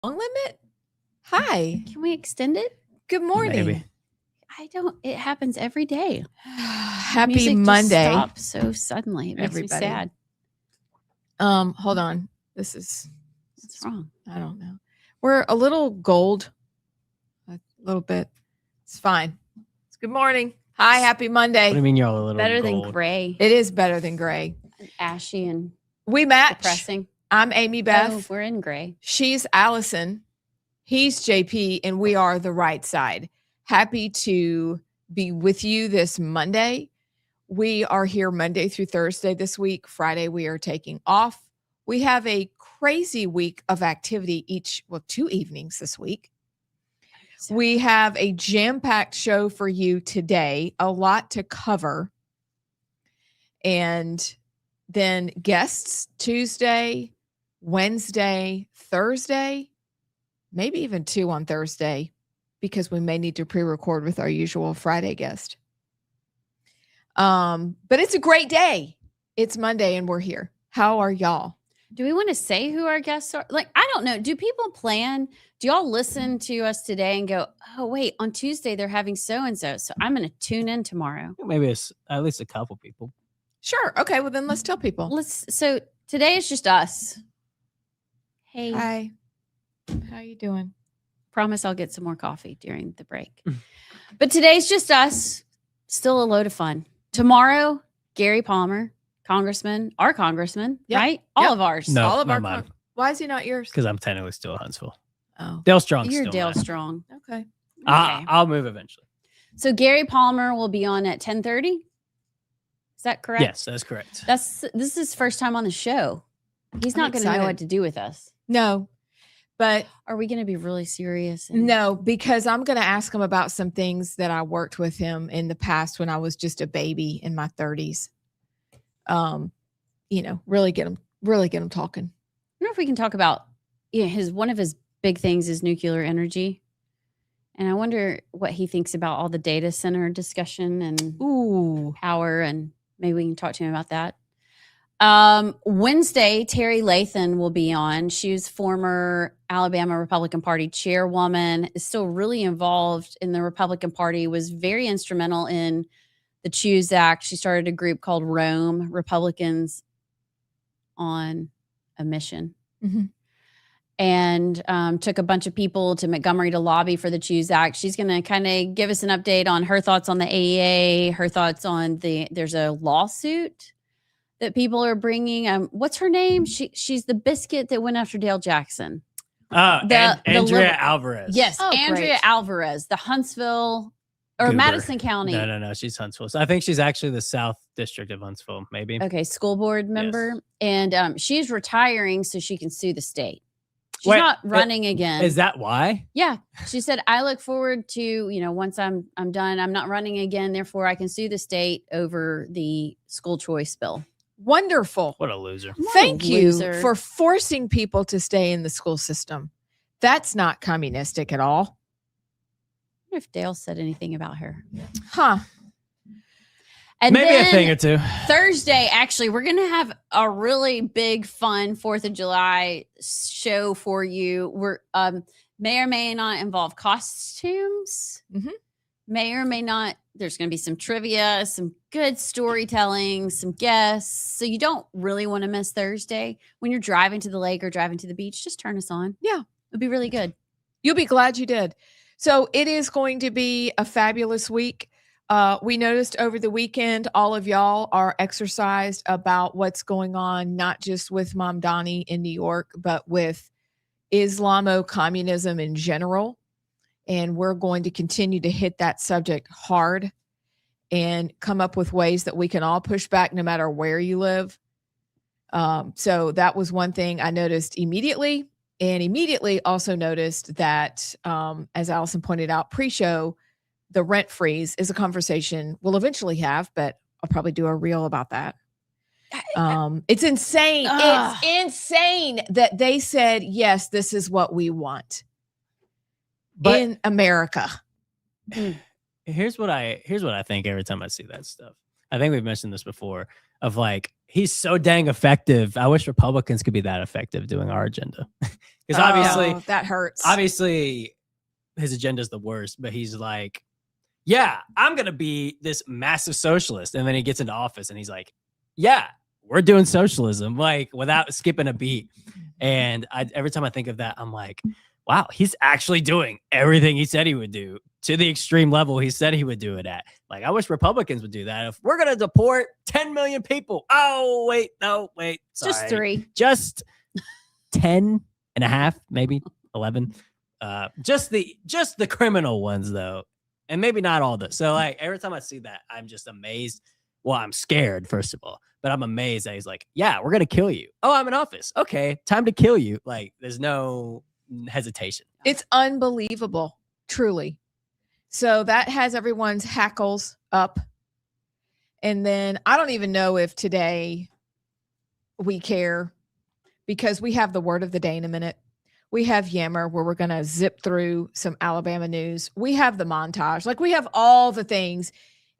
limit? Hi. Can we extend it? Good morning. Maybe. It happens every day. Happy Music Monday. Just stops so suddenly. It makes Everybody. me sad. Hold on. What's wrong? I don't know. We're a little gold. A little bit. It's fine. It's good morning. Hi, happy Monday. What do you mean you're all a little Better gold? than gray. It is better than gray. Ashy and We match. depressing. I'm Amy Beth. Oh, we're in gray. She's Allison. He's JP, and we are the Rightside. Happy to be with you this Monday. We are here Monday through Thursday this week. Friday, we are taking off. We have a crazy week of activity 2 evenings this week. We have a jam-packed show for you today, a lot to cover. And then guests Tuesday, Wednesday, Thursday, maybe even 2 on Thursday, because we may need to pre-record with our usual Friday guest. But it's a great day. It's Monday and we're here. How are y'all? Do we want to say who our guests are? Like, I don't know. Do people plan? Do y'all listen to us today and go, oh, wait, on Tuesday they're having so-and-so. So I'm going to tune in tomorrow. Maybe it's at least a couple people. Sure. Okay. Well, then let's tell people. So today is just us. Hey. Hi. How you doing? Promise I'll get some more coffee during the break. But today's just us. Still a load of fun. Tomorrow, Gary Palmer, our congressman, Yep. right? All Yep. of ours. No, All of not our. mine. Why is he not yours? Because I'm technically still Huntsville. Oh, Dale Strong's You're still Dale mine. Strong. okay. Okay. I'll move eventually. So Gary Palmer will be on at 10:30. Is that correct? Yes, that's correct. This is his first time on the show. He's I'm not going to know excited. what to do with us. No, but Are we going to be really serious? and- no, because I'm going to ask him about some things that I worked with him in the past when I was just a baby in my 30s. Really get him talking. I wonder if we can talk about one of his big things is nuclear energy. And I wonder what he thinks about all the data center discussion and power, and maybe we can talk to him about that. Wednesday, Terry Lathan will be on. She's former Alabama Republican Party chairwoman, is still really involved in the Republican Party, was very instrumental in the Choose Act. She started a group called Rome, Republicans on a Mission. Mm-hmm. And took a bunch of people to Montgomery to lobby for the Choose Act. She's going to kind of give us an update on her thoughts on the AEA, her thoughts on there's a lawsuit that people are bringing. What's her name? She's the biscuit that went after Dale Jackson. Andrea liberal- Alvarez. Yes, Oh, Andrea great. Alvarez, the Huntsville or Goober. Madison County. No. She's Huntsville. So I think she's actually the South District of Huntsville, maybe. Okay, school board member. And she's retiring so she can sue the state. She's Wait, not running again. Is that why? Yeah. She said, I look forward to, once I'm done, I'm not running again. Therefore, I can sue the state over the school choice bill. Wonderful. What a loser. Thank you loser. for forcing people to stay in the school system. That's not communistic at all. I wonder if Dale said anything about her. Huh. And Maybe then a thing or two. Thursday, actually, we're going to have a really big, fun 4th of July show for you. We're may or may not involve costumes. Mhm. May or may not. There's going to be some trivia, some good storytelling, some guests. So you don't really want to miss Thursday. When you're driving to the lake or driving to the beach, just turn us on. Yeah. It'll be really good. You'll be glad you did. So it is going to be a fabulous week. We noticed over the weekend, all of y'all are exercised about what's going on, not just with Mom Donnie in New York, but with Islamo-communism in general. And we're going to continue to hit that subject hard and come up with ways that we can all push back no matter where you live. So that was one thing I noticed immediately. And immediately also noticed that, as Allison pointed out pre-show, the rent freeze is a conversation we'll eventually have, but I'll probably do a reel about that. It's insane. Ugh. It's insane that they said, yes, this is what we want But in America. here's what I think every time I see that stuff. I think we've mentioned this before of like, he's so dang effective. I wish Republicans could be that effective doing our agenda. Because obviously, Oh, that hurts. obviously his agenda is the worst, but he's like, yeah, I'm going to be this massive socialist. And then he gets into office and he's like, yeah, we're doing socialism, like without skipping a beat. And every time I think of that, I'm like, wow, he's actually doing everything he said he would do to the extreme level he said he would do it at. Like, I wish Republicans would do that. If we're going to deport 10 million people. Oh, wait, no, wait. Sorry. Just 3. Just 10 and a half, maybe 11. Just the criminal ones, though. And maybe not all this. So, like, every time I see that, I'm just amazed. Well, I'm scared, first of all. But I'm amazed that he's like, yeah, we're going to kill you. Oh, I'm in office. Okay, time to kill you. Like, there's no hesitation. It's unbelievable, truly. So that has everyone's hackles up. And then I don't even know if today we care, because we have the word of the day in a minute. We have Yammer, where we're going to zip through some Alabama news. We have the montage. Like, we have all the things.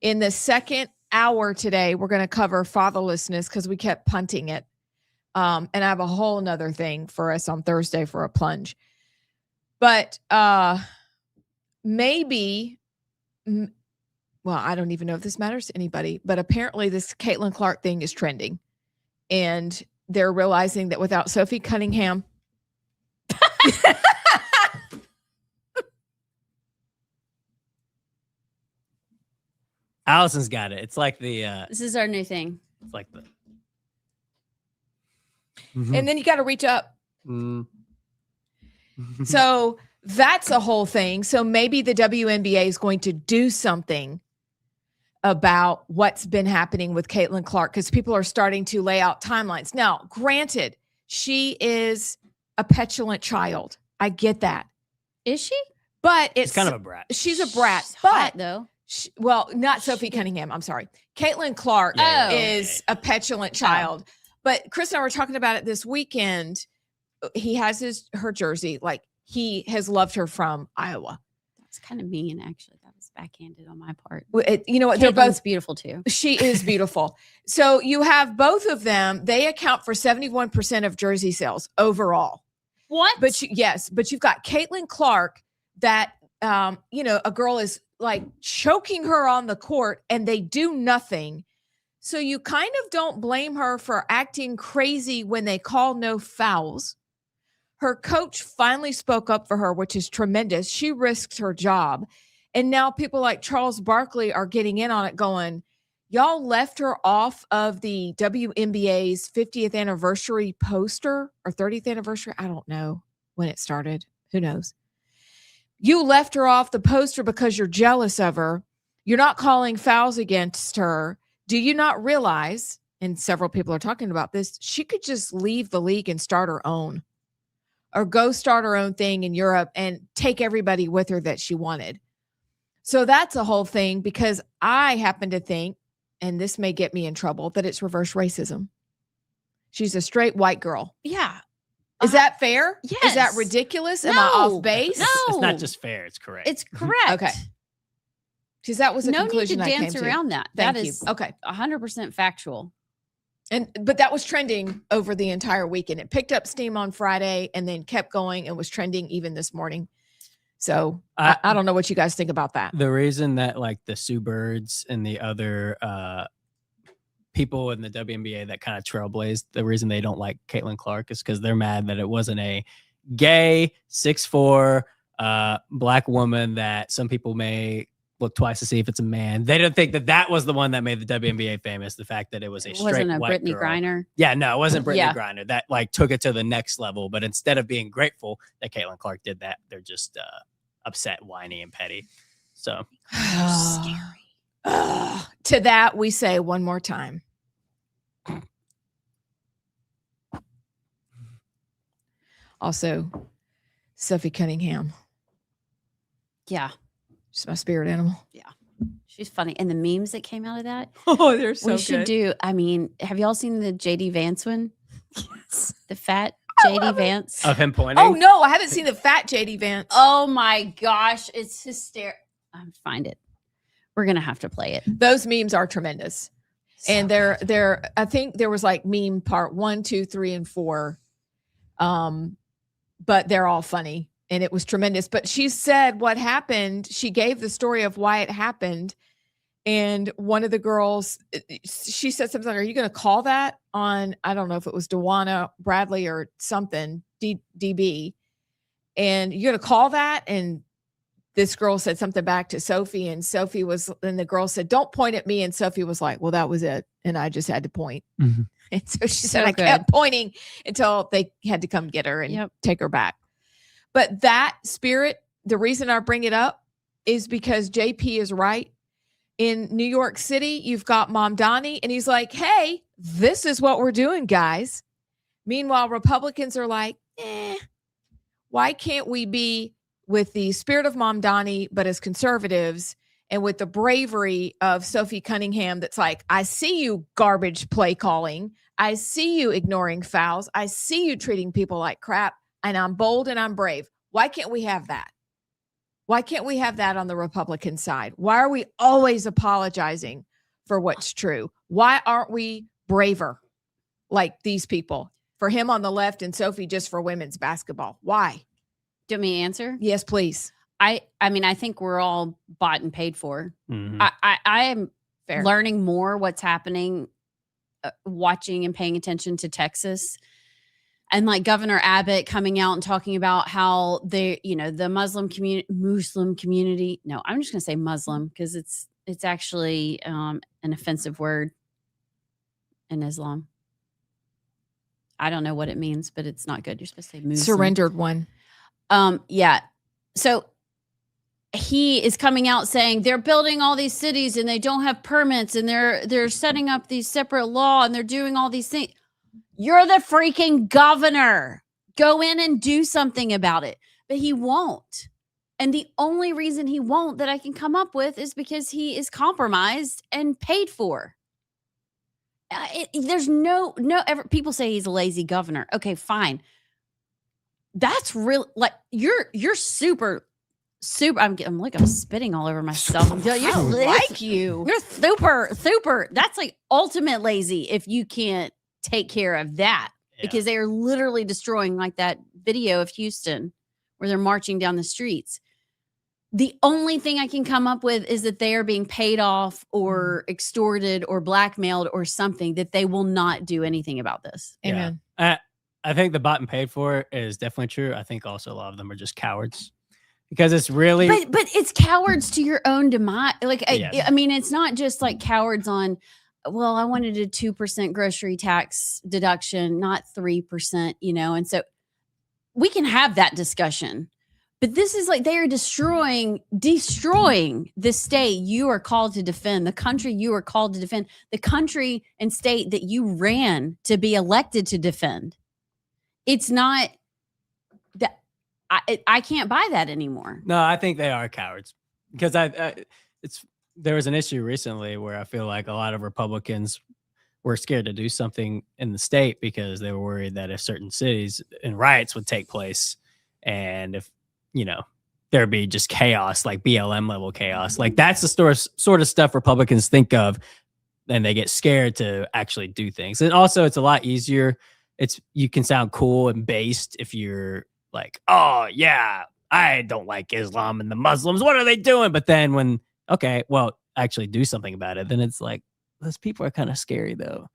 In the second hour today, we're going to cover fatherlessness, because we kept punting it. And I have a whole nother thing for us on Thursday for a plunge. But maybe, well, I don't even know if this matters to anybody, but apparently this Caitlin Clark thing is trending. And they're realizing that without Sophie Cunningham, Allison's got it. It's like the This is our new thing. it's like the and then you got to reach up. Mm. So that's a whole thing. So maybe the WNBA is going to do something about what's been happening with Caitlin Clark, because people are starting to lay out timelines. Now, granted, she is a petulant child. I get that. Is she? But It's kind of a brat. she's a brat. She's But hot, though. well, not Sophie Cunningham. I'm sorry. Caitlin Clark Yeah, is a petulant child. But Chris and I were talking about it this weekend. He has her jersey. Like, he has loved her from Iowa. That's kind of mean, actually. That was backhanded on my part. You know what? They're Caitlin's both beautiful, too. She is beautiful. So you have both of them. They account for 71% of jersey sales overall. What? But but you've got Caitlin Clark that, a girl is like choking her on the court and they do nothing. So you kind of don't blame her for acting crazy when they call no fouls. Her coach finally spoke up for her, which is tremendous. She risked her job. And now people like Charles Barkley are getting in on it, going, y'all left her off of the WNBA's 50th anniversary poster or 30th anniversary. I don't know when it started. Who knows? You left her off the poster because you're jealous of her. You're not calling fouls against her. Do you not realize, and several people are talking about this, she could just leave the league and start her own, or go start her own thing in Europe and take everybody with her that she wanted. So that's a whole thing, because I happen to think, and this may get me in trouble, that it's reverse racism. She's a straight white girl. Yeah. Is that fair? Yes. Is that ridiculous? Am I off base? No. It's not just fair. It's correct. It's correct. Okay. Because that was a No need to conclusion I came dance to. around that. Thank That you. is Okay. 100% factual. But that was trending over the entire weekend. It picked up steam on Friday and then kept going and was trending even this morning. So I don't know what you guys think about that. The reason that, like, the Sue Birds and the other people in the WNBA that kind of trailblazed, the reason they don't like Caitlin Clark is because they're mad that it wasn't a gay 6'4" black woman that some people may look twice to see if it's a man. They don't think that was the one that made the WNBA famous. The fact that it was a straight Wasn't a white Brittany girl. Griner. Yeah, no, it wasn't Brittany Yeah. Griner. That, like, took it to the next level. But instead of being grateful that Caitlin Clark did that, they're just upset, whiny, and petty. So Scary. To that, we say one more time. Also, Sophie Cunningham. Yeah. She's my spirit animal. She's funny. And the memes that came out of that, Oh, they're we should do. I mean, have y'all seen the JD Vance one? Yes. The fat JD Vance. of him pointing. Oh, no, I haven't seen the fat JD Vance. Oh my gosh. It's hysterical. Find it. We're going to have to play it. Those memes are tremendous. And So they're I think there was like meme part 1, 2, 3, and 4. but they're all funny and it was tremendous. But she said what happened. She gave the story of why it happened. And one of the girls, she said something like, are you going to call that on, I don't know if it was Dewana Bradley or something, DB. And you're going to call that? And this girl said something back to Sophie, and the girl said, don't point at me. And Sophie was like, well, that was it. And I just had to point. Mm-hmm. And so she said, I kept pointing until they had to come get her and take her back. But that spirit, the reason I bring it up is because JP is right. In New York City, you've got Mamdani, and he's like, hey, this is what we're doing, guys. Meanwhile, Republicans are like, why can't we be with the spirit of Mamdani, but as conservatives, and with the bravery of Sophie Cunningham that's like, I see you garbage play calling. I see you ignoring fouls. I see you treating people like crap, and I'm bold and I'm brave. Why can't we have that? Why can't we have that on the Republican side? Why are we always apologizing for what's true? Why aren't we braver like these people? For him on the left and Sophie just for women's basketball. Why? Do you want me to answer? Yes, please. I mean, I think we're all bought and paid for. Mm-hmm. I am learning more what's happening, watching and paying attention to Texas. And like Governor Abbott coming out and talking about how they, the Muslim community. No, I'm just going to say Muslim because it's actually an offensive word in Islam. I don't know what it means, but it's not good. You're supposed to say Muslim. Surrendered one. Yeah. So he is coming out saying they're building all these cities and they don't have permits and they're setting up these separate law and they're doing all these things. You're the freaking governor. Go in and do something about it. But he won't. And the only reason he won't that I can come up with is because he is compromised and paid for. There's people say he's a lazy governor. Okay, fine. That's real. Like you're super. I'm spitting all over myself. You're like you. You're super. That's like ultimate lazy if you can't take care of that because they are literally destroying like that video of Houston where they're marching down the streets. The only thing I can come up with is that they are being paid off or extorted or blackmailed or something that they will not do anything about this. Amen. I think the bought and paid for is definitely true. I think also a lot of them are just cowards because it's really, but it's cowards to your own demise. Like, I mean, it's not just like cowards on, well, I wanted a 2% grocery tax deduction, not 3%, and so we can have that discussion. But this is like they are destroying the state you are called to defend, the country you are called to defend, the country and state that you ran to be elected to defend. It's not that I can't buy that anymore. No, I think they are cowards because there was an issue recently where I feel like a lot of Republicans were scared to do something in the state because they were worried that if certain cities and riots would take place and if, there'd be just chaos, like BLM level chaos. Like that's the sort of stuff Republicans think of and they get scared to actually do things. And also it's a lot easier. You can sound cool and based if you're like, oh yeah, I don't like Islam and the Muslims. What are they doing? But then actually do something about it. Then it's like, those people are kind of scary though.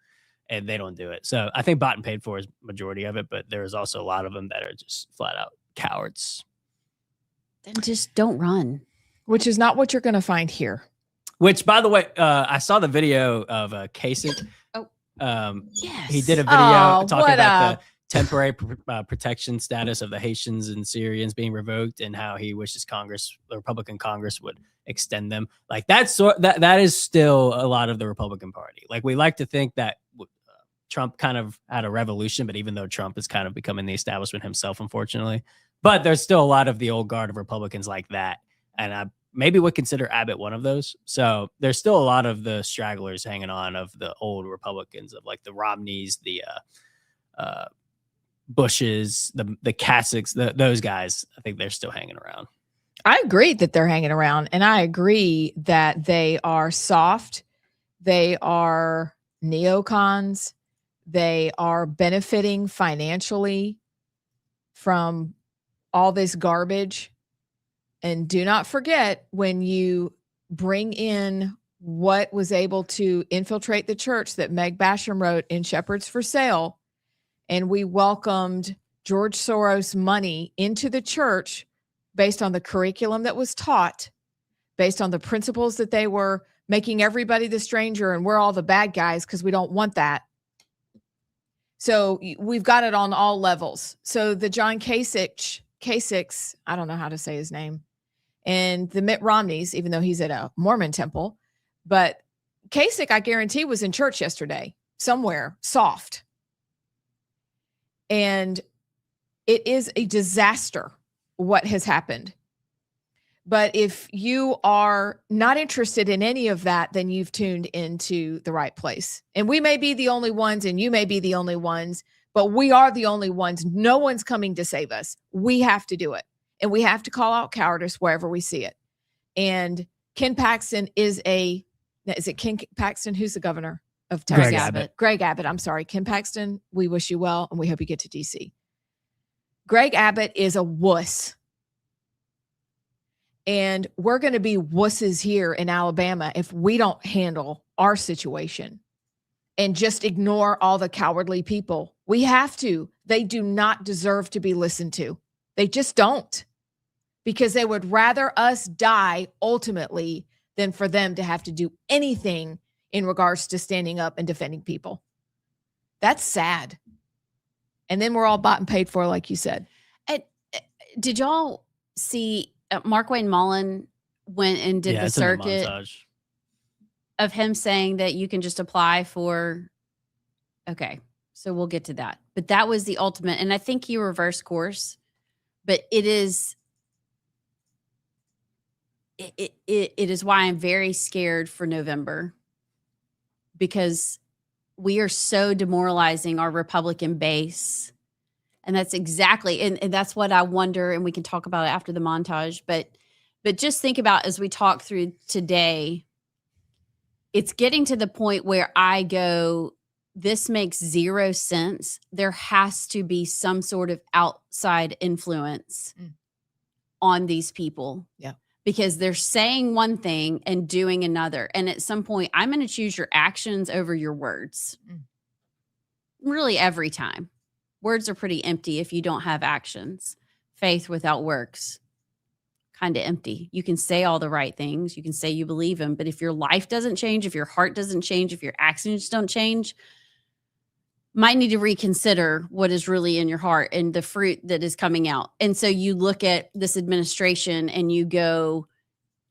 And they don't do it. So I think bought and paid for is majority of it, but there's also a lot of them that are just flat out cowards. Then just don't run. Which is not what you're going to find here. Which, by the way, I saw the video of Kasich. Yes. He did a video talking about the temporary protection status of the Haitians and Syrians being revoked and how he wishes the Republican Congress would extend them. Like that is still a lot of the Republican Party. Like we like to think that Trump kind of had a revolution, but even though Trump is kind of becoming the establishment himself, unfortunately, but there's still a lot of the old guard of Republicans like that. And I maybe would consider Abbott one of those. So there's still a lot of the stragglers hanging on of the old Republicans of like the Romneys, the Bushes, the Kasichs, those guys. I think they're still hanging around. I agree that they're hanging around. And I agree that they are soft. They are neocons. They are benefiting financially from all this garbage. And do not forget, when you bring in what was able to infiltrate the church that Meg Basham wrote in Shepherds for Sale, and we welcomed George Soros money into the church based on the curriculum that was taught, based on the principles that they were making everybody the stranger and we're all the bad guys because we don't want that. So we've got it on all levels. So the John Kasich, I don't know how to say his name, and the Mitt Romneys, even though he's at a Mormon temple, but Kasich, I guarantee, was in church yesterday somewhere, soft. And it is a disaster what has happened. But if you are not interested in any of that, then you've tuned into the right place. And we may be the only ones, and you may be the only ones, but we are the only ones. No one's coming to save us. We have to do it. And we have to call out cowardice wherever we see it. And Ken Paxton is it Ken Paxton? Who's the governor of Texas? Greg Abbott. Greg Abbott. I'm sorry. Ken Paxton, we wish you well, and we hope you get to DC. Greg Abbott is a wuss. And we're going to be wusses here in Alabama if we don't handle our situation and just ignore all the cowardly people. We have to. They do not deserve to be listened to. They just don't, because they would rather us die ultimately than for them to have to do anything in regards to standing up and defending people. That's sad. And then we're all bought and paid for, like you said. Did y'all see Mark Wayne Mullin went and did the it's in circuit montage. of him saying that you can just apply for, okay, so we'll get to that. But that was the ultimate. And I think he reversed course, but it is why I'm very scared for November, because we are so demoralizing our Republican base. And that's exactly, and that's what I wonder, and we can talk about it after the montage, but just think about, as we talk through today, it's getting to the point where I go, this makes zero sense. There has to be some sort of outside influence on these people. Yeah. Because they're saying one thing and doing another. And at some point, I'm going to choose your actions over your words. Really, every time. Words are pretty empty if you don't have actions. Faith without works, kind of empty. You can say all the right things. You can say you believe them. But if your life doesn't change, if your heart doesn't change, if your actions don't change, might need to reconsider what is really in your heart and the fruit that is coming out. And so you look at this administration and you go,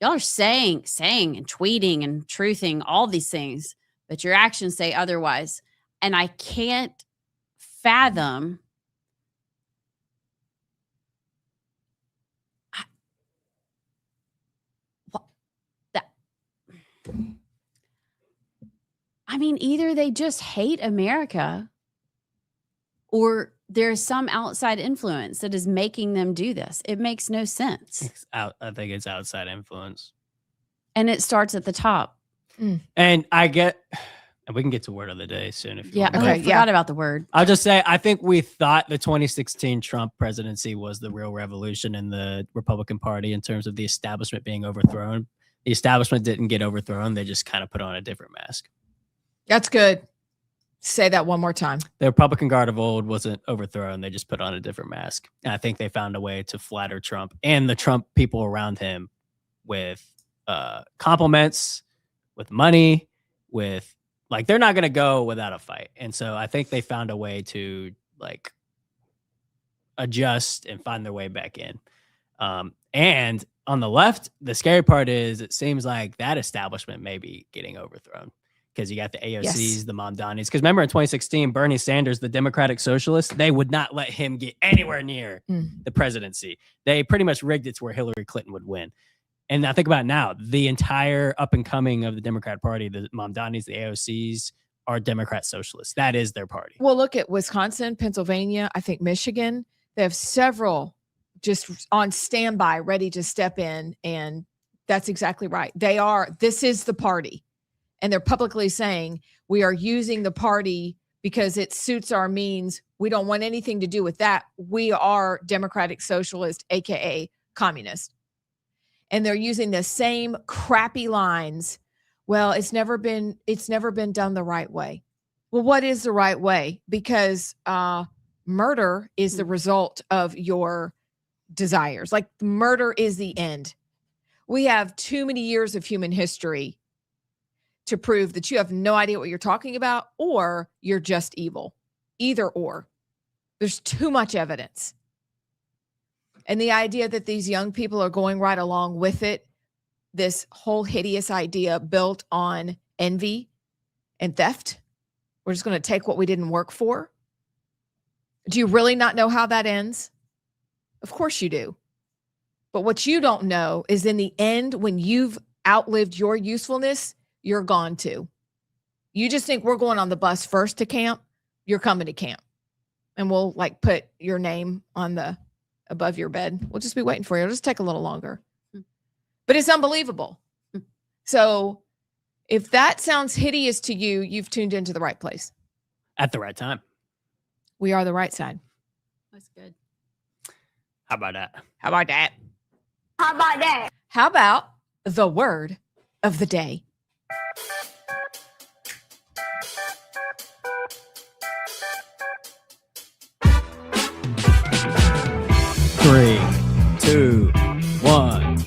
y'all are saying and tweeting and truthing all these things, but your actions say otherwise. And I can't fathom that. I mean, either they just hate America or there's some outside influence that is making them do this. It makes no sense. I think it's outside influence. And it starts at the top. And we can get to word of the day soon if you want. Okay. I forgot about the word. I'll just say, I think we thought the 2016 Trump presidency was the real revolution in the Republican Party in terms of the establishment being overthrown. The establishment didn't get overthrown. They just kind of put on a different mask. That's good. Say that one more time. The Republican Guard of old wasn't overthrown. They just put on a different mask. And I think they found a way to flatter Trump and the Trump people around him with compliments, with money, with they're not going to go without a fight. And so I think they found a way to adjust and find their way back in. And on the left, the scary part is it seems like that establishment may be getting overthrown, because you got the AOCs, the Mamdanis. Because remember in 2016, Bernie Sanders, the Democratic Socialist, they would not let him get anywhere near the presidency. They pretty much rigged it to where Hillary Clinton would win. And I think about it now, the entire up and coming of the Democrat Party, the Mamdanis, the AOCs, are Democrat socialists. That is their party. Well, look at Wisconsin, Pennsylvania, I think Michigan. They have several just on standby, ready to step in. And that's exactly right. This is the party. And they're publicly saying, we are using the party because it suits our means. We don't want anything to do with that. We are democratic socialist, aka communist. And they're using the same crappy lines. Well, it's never been done the right way. Well, what is the right way? Because murder is the result of your desires. Like murder is the end. We have too many years of human history to prove that you have no idea what you're talking about or you're just evil. Either or. There's too much evidence. And the idea that these young people are going right along with it, this whole hideous idea built on envy and theft. We're just going to take what we didn't work for. Do you really not know how that ends? Of course you do. But what you don't know is in the end, when you've outlived your usefulness, you're gone too. You just think we're going on the bus first to camp. You're coming to camp. And we'll like put your name on the above your bed. We'll just be waiting for you. It'll just take a little longer. But it's unbelievable. So if that sounds hideous to you, you've tuned into the right place. At the right time. We are the right side. That's good. How about that? How about that? How about that? How about the word of the day? Three, two, one.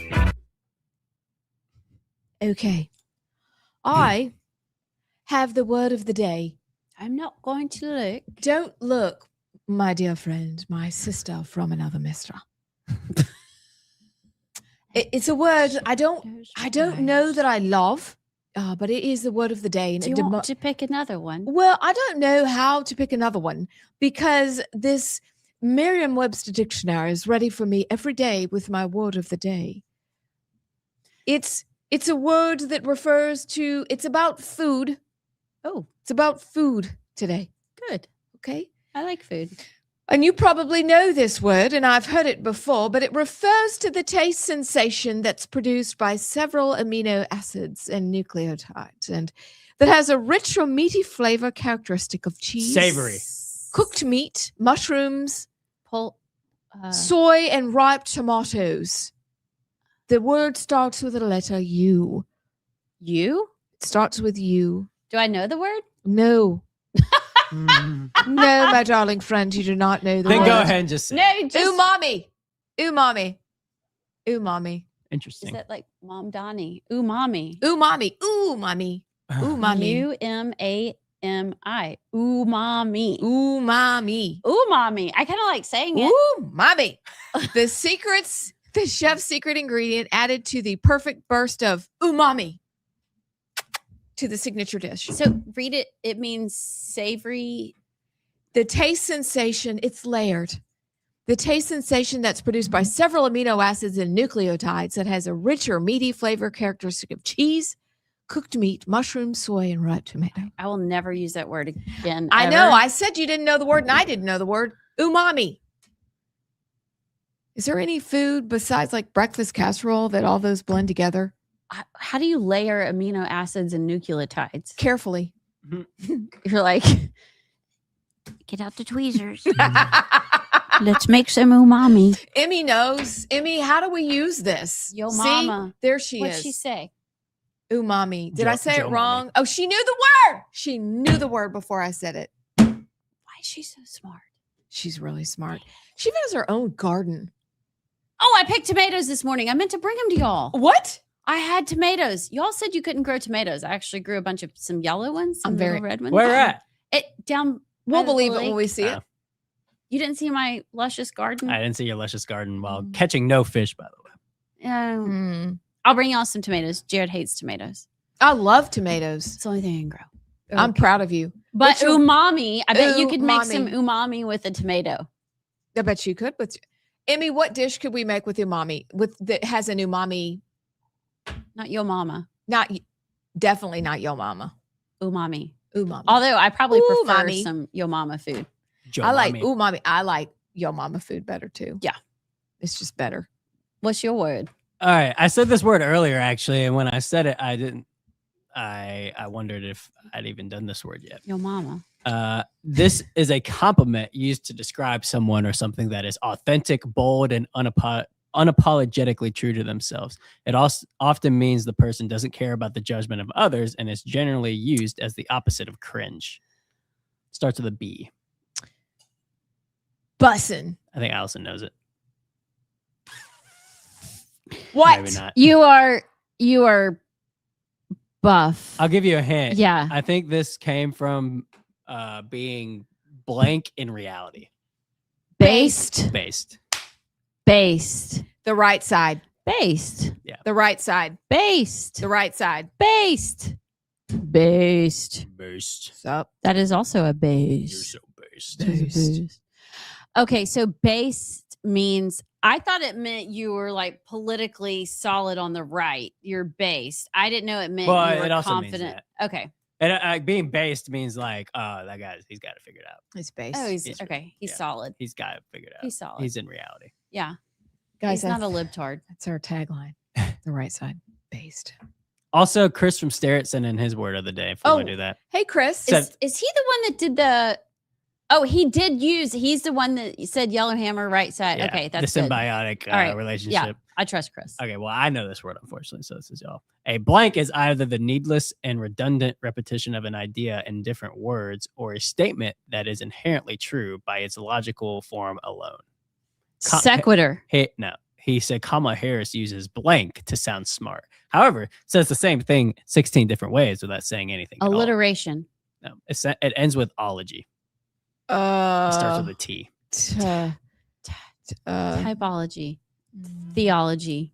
Okay. I have the word of the day. I'm not going to look. Don't look, my dear friend, my sister from another mister. It's a word I don't know that I love, but it is the word of the day. And Do you want to pick another one? Well, I don't know how to pick another one because this Merriam-Webster dictionary is ready for me every day with my word of the day. It's a word that refers to, it's about food. Oh, It's about food today. good. Okay. I like food. And you probably know this word, and I've heard it before, but it refers to the taste sensation that's produced by several amino acids and nucleotides, and that has a rich or meaty flavor characteristic of cheese, Savory. cooked meat, mushrooms, Pull. soy, and ripe tomatoes. The word starts with the letter U. You? It starts with U. Do I know the word? No. Mm. No, my darling friend, you do not know the Then word. go ahead and just say it. No, just Umami. Umami. Umami. Interesting. is that like Mom Donnie? Umami. Umami. Umami. Umami. UMAMI. Umami. Umami. Umami. I kind of like saying it. Umami. The secrets, the chef's secret ingredient added to the perfect burst of umami to the signature dish. So read it. It means savory. The taste sensation, it's layered. The taste sensation that's produced by several amino acids and nucleotides that has a richer, meaty flavor characteristic of cheese, cooked meat, mushroom, soy, and ripe tomato. I will never use that word again. I ever. know. I said you didn't know the word, and I didn't know the word. Umami. Is there any food besides like breakfast casserole that all those blend together? How do you layer amino acids and nucleotides? Carefully. You're like, get out the tweezers. Let's make some umami. Emmy knows. Emmy, how do we use this? Yo, See? mama. There she What'd is. she say? Umami. Did I say Joe it wrong? Mommy. Oh, she knew the word. She knew the word before I said it. Why is she so smart? She's really smart. She even has her own garden. Oh, I picked tomatoes this morning. I meant to bring them to y'all. What? I had tomatoes. Y'all said you couldn't grow tomatoes. I actually grew a bunch of some yellow ones, some I'm very- little red ones. Where at? It down. We'll by the believe it lake. when we see it. Oh. You didn't see my luscious garden? I didn't see your luscious garden while catching no fish, by the way. Mm. I'll bring y'all some tomatoes. Jared hates tomatoes. I love tomatoes. It's the only thing I can grow. I'm proud of you. But What's your- umami, I bet you could make some Umami. umami with a tomato. I bet you could. With Emmy, what dish could we make with umami? With that has an umami? Not yo mama. Definitely not yo mama. Umami. Umami. Although I probably prefer Umami. some yo mama food. Joe I like Mommy. umami. I like yo mama food better too. Yeah. It's just better. What's your word? All right. I said this word earlier, actually. And when I said it, I I wondered if I'd even done this word yet. Yo mama. This is a compliment used to describe someone or something that is authentic, bold, and unapologetically true to themselves. It also often means the person doesn't care about the judgment of others and is generally used as the opposite of cringe. Starts with a B. Bussin'. I think Allison knows it. What? Maybe not. You are buff. I'll give you a hint. Yeah. I think this came from being blank in reality. Based. Based. Based. The right side. Based. The right side. Based. The right side. Based. Based. Based. Sup? That is also a You're base. so based. Based. Okay, so based means I thought it meant you were like politically solid on the right. You're based. I didn't know it meant But you were it also means confident. that. Okay. And being based means like, that guy's, he's got it figured out. It's based. Oh, he's He's- okay. He's yeah. solid. He's got it figured out. He's solid. He's in reality. Yeah. Guys, He's not a that's, libtard. that's our tagline. The right side. Based. Also, Chris from Starrett sent in his word of the day. If you want to do that. Hey, Chris. So- Is he the one that did the? Oh, he did use. He's the one that said yellow hammer right side. Yeah, Okay, that's the good. symbiotic All right. relationship. I trust Chris. Okay, well, I know this word, unfortunately, so this is y'all. A blank is either the needless and redundant repetition of an idea in different words or a statement that is inherently true by its logical form alone. Sequitur. He said Kamala Harris uses blank to sound smart. However, says the same thing 16 different ways without saying anything at all. Alliteration. No, it ends with ology. It starts with a T. Typology. Theology.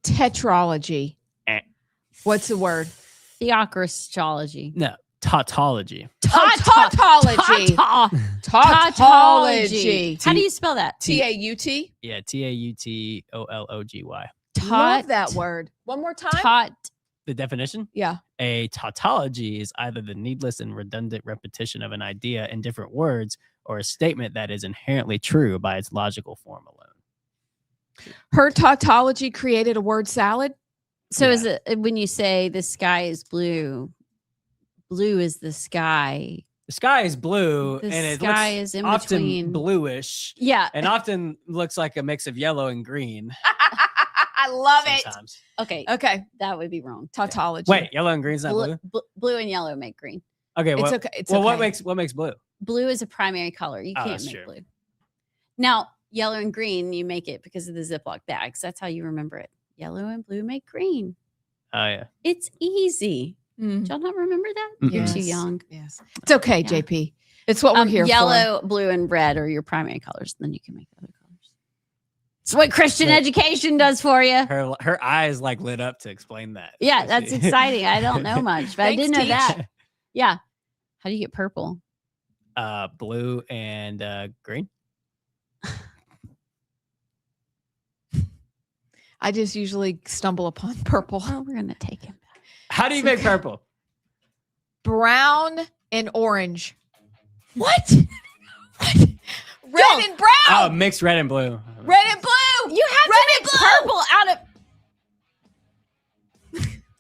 Tetralogy. Eh. What's the word? Theocristology. No, tautology. Tautology. Tautology. How do you spell that? T-A-U-T. Yeah, Tautology. Love that word. One more time. Taught. The definition? Yeah. A tautology is either the needless and redundant repetition of an idea in different words or a statement that is inherently true by its logical form alone. Her tautology created a word salad. So is it when you say the sky is blue? Blue is the sky. The sky is blue The and it sky looks is in often between. bluish Yeah. and often looks like a mix of yellow and green. I love sometimes. Okay. it. Okay. That would be wrong. Tautology. Wait, yellow and green's not blue? Blue and yellow make green. Okay, It's well, okay. It's well okay. what makes blue? Blue is a primary color. You Oh, can't that's make true. blue. Now, yellow and green, you make it because of the Ziploc bags. That's how you remember it. Yellow and blue make green. Oh, yeah. It's easy. Mhm. Y'all not remember that? Mm-mm. You're too Yes. young. Yes. It's okay, Yeah. JP. It's what we're here for. Yellow, blue, and red are your primary colors. Then you can make other colors. It's what Christian Right. education does for you. Her eyes like lit up to explain that. Yeah, that's exciting. I don't know much, but I Thanks, did know Teach. that. Yeah. How do you get purple? Blue and green. I just usually stumble upon purple. Well, we're gonna take him back. How do you make purple? Brown and orange. What? Red Yo. and brown. Oh, mixed red and blue. Red and blue. You have Red to and make blue. purple out of.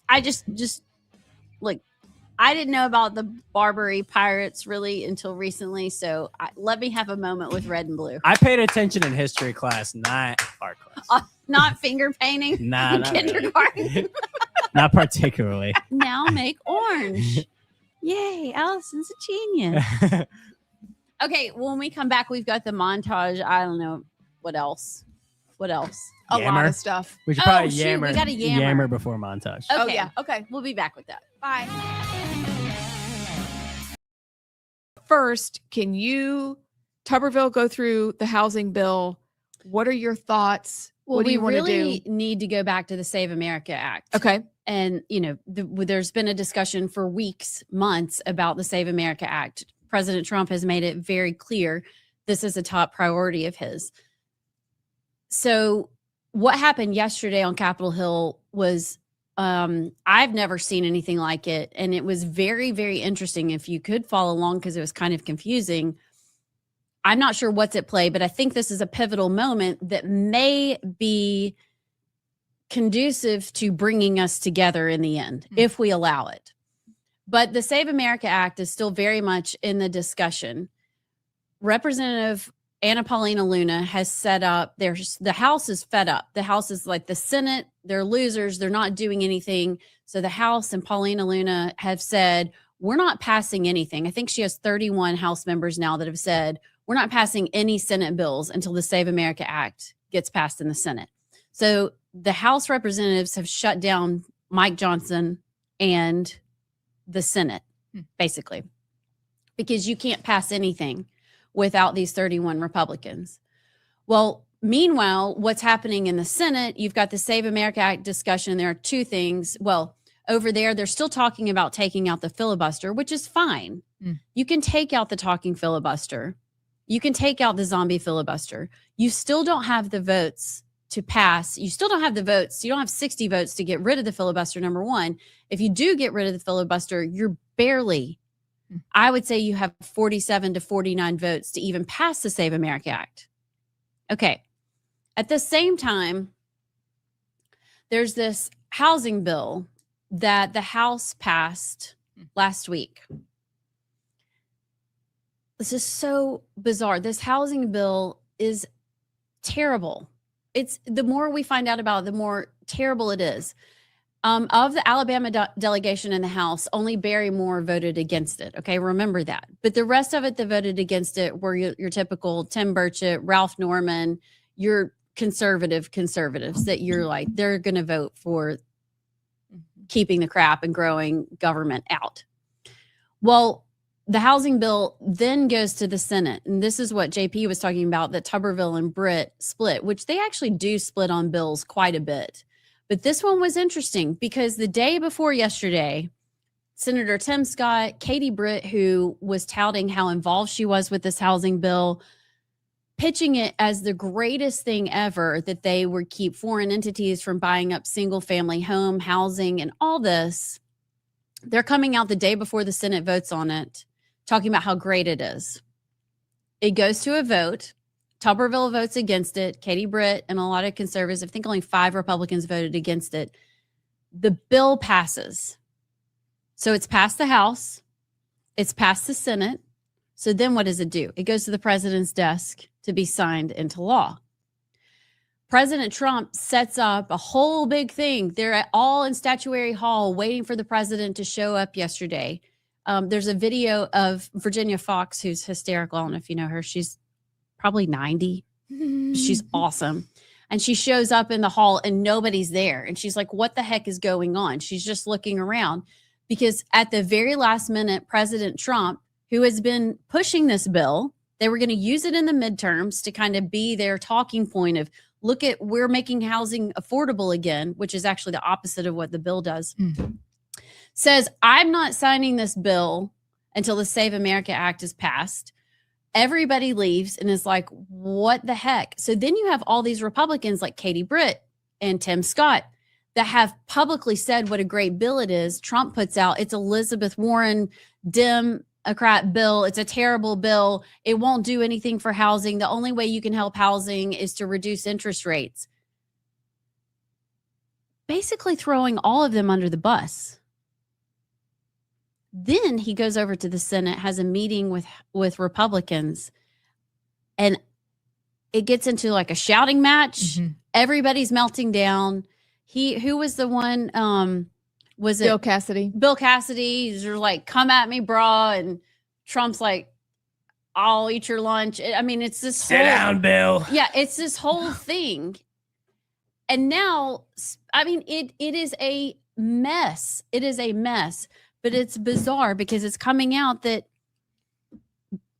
I just like I didn't know about the Barbary pirates really until recently. So let me have a moment with red and blue. I paid attention in history class, not art class. Not finger painting. Nah, in not really. kindergarten. Not particularly. Now make orange. Yay, Allison's a genius. Okay, when we come back, we've got the montage. I don't know what else. What else? A lot Yammer. of stuff. We should Oh, probably shoot, we yammer. gotta yammer. before montage. Okay. Oh yeah. Okay. We'll be back with that. Bye. First, can you, Tuberville, go through the housing bill? What are your thoughts? Well, what do we you want to really do? need to go back to the Save America Act. Okay. And, you know, there's been a discussion for weeks, months about the Save America Act. President Trump has made it very clear this is a top priority of his. So what happened yesterday on Capitol Hill was I've never seen anything like it. And it was very, very interesting. If you could follow along, because it was kind of confusing. I'm not sure what's at play, but I think this is a pivotal moment that may be conducive to bringing us together in the end, if we allow it. But the Save America Act is still very much in the discussion. Representative Anna Paulina Luna has set up, the House is fed up. The House is like the Senate, they're losers, they're not doing anything. So the House and Paulina Luna have said, we're not passing anything. I think she has 31 House members now that have said, we're not passing any Senate bills until the Save America Act gets passed in the Senate. So the House representatives have shut down Mike Johnson and the Senate, basically, because you can't pass anything without these 31 Republicans. Well, meanwhile, what's happening in the Senate, you've got the Save America Act discussion. There are two things. Well, over there, they're still talking about taking out the filibuster, which is fine. You can take out the talking filibuster. You can take out the zombie filibuster. You still don't have the votes to pass. You still don't have the votes. You don't have 60 votes to get rid of the filibuster, number one. If you do get rid of the filibuster, you're barely, I would say you have 47 to 49 votes to even pass the Save America Act. Okay. At the same time, there's this housing bill that the House passed last week. This is so bizarre. This housing bill is terrible. It's the more we find out about it, the more terrible it is. Of the Alabama delegation in the House, only Barry Moore voted against it. Okay, remember that. But the rest of it that voted against it were your typical Tim Burchett, Ralph Norman, your conservatives that you're like, they're going to vote for keeping the crap and growing government out. Well, the housing bill then goes to the Senate. And this is what JP was talking about, that Tuberville and Britt split, which they actually do split on bills quite a bit. But this one was interesting because the day before yesterday, Senator Tim Scott, Katie Britt, who was touting how involved she was with this housing bill, pitching it as the greatest thing ever, that they would keep foreign entities from buying up single family home housing and all this. They're coming out the day before the Senate votes on it, talking about how great it is. It goes to a vote. Tuberville votes against it. Katie Britt and a lot of conservatives, I think only 5 Republicans voted against it. The bill passes. So it's passed the House. It's passed the Senate. So then what does it do? It goes to the president's desk to be signed into law. President Trump sets up a whole big thing. They're all in Statuary Hall waiting for the president to show up yesterday. There's a video of Virginia Fox, who's hysterical. I don't know if you know her. She's probably 90. She's awesome. And she shows up in the hall and nobody's there. And she's like, what the heck is going on? She's just looking around because at the very last minute, President Trump, who has been pushing this bill, they were going to use it in the midterms to kind of be their talking point of, look at, we're making housing affordable again, which is actually the opposite of what the bill does. Says, I'm not signing this bill until the Save America Act is passed. Everybody leaves and is like, what the heck? So then you have all these Republicans like Katie Britt and Tim Scott that have publicly said what a great bill it is. Trump puts out, it's Elizabeth Warren Democrat bill. It's a terrible bill. It won't do anything for housing. The only way you can help housing is to reduce interest rates. Basically throwing all of them under the bus. Then he goes over to the Senate, has a meeting with Republicans, and it gets into like a shouting match. Everybody's melting down. Who was the one? Was it Bill Cassidy? Bill Cassidy. They're like, come at me, brah. And Trump's like, I'll eat your lunch. I mean, it's this Sit down, Bill. Yeah, it's this whole thing. And now, I mean, it is a mess. It is a mess. But it's bizarre because it's coming out that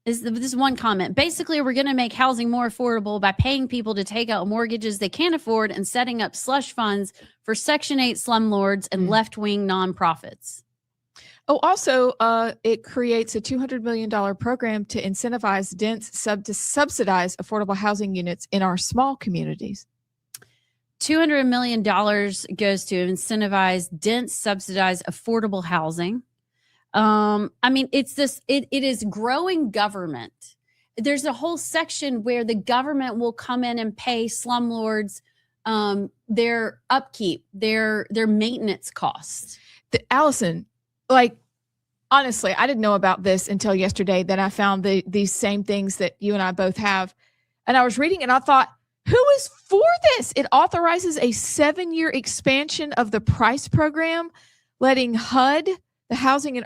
this one comment. Basically, we're going to make housing more affordable by paying people to take out mortgages they can't afford and setting up slush funds for Section 8 slumlords and left-wing nonprofits. Oh, also, it creates a $200 million program to incentivize dense, subsidize affordable housing units in our small communities. $200 million goes to incentivize dense, subsidized, affordable housing. I mean, it is growing government. There's a whole section where the government will come in and pay slumlords their upkeep, their maintenance costs. Allison, like, honestly, I didn't know about this until yesterday. Then I found these same things that you and I both have. And I was reading and I thought, who is for this? It authorizes a 7-year expansion of the price program, letting HUD, the Housing and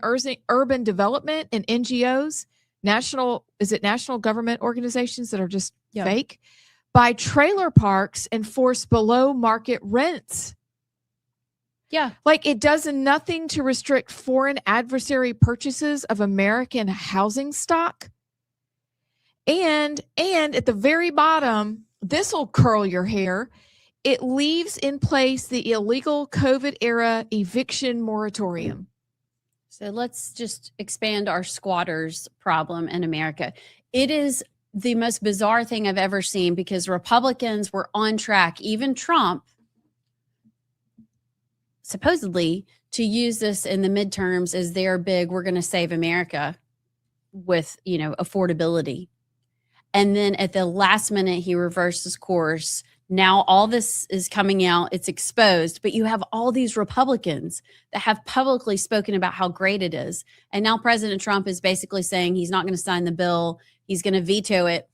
Urban Development, and NGOs, national government organizations that are just fake, buy trailer parks and force below market rents. Yeah. Like, it does nothing to restrict foreign adversary purchases of American housing stock. And at the very bottom, this will curl your hair. It leaves in place the illegal COVID era eviction moratorium. So let's just expand our squatters problem in America. It is the most bizarre thing I've ever seen because Republicans were on track, even Trump, supposedly to use this in the midterms as their big, we're going to save America with, affordability. And then at the last minute, he reversed his course. Now all this is coming out, it's exposed, but you have all these Republicans that have publicly spoken about how great it is. And now President Trump is basically saying he's not going to sign the bill. He's going to veto it.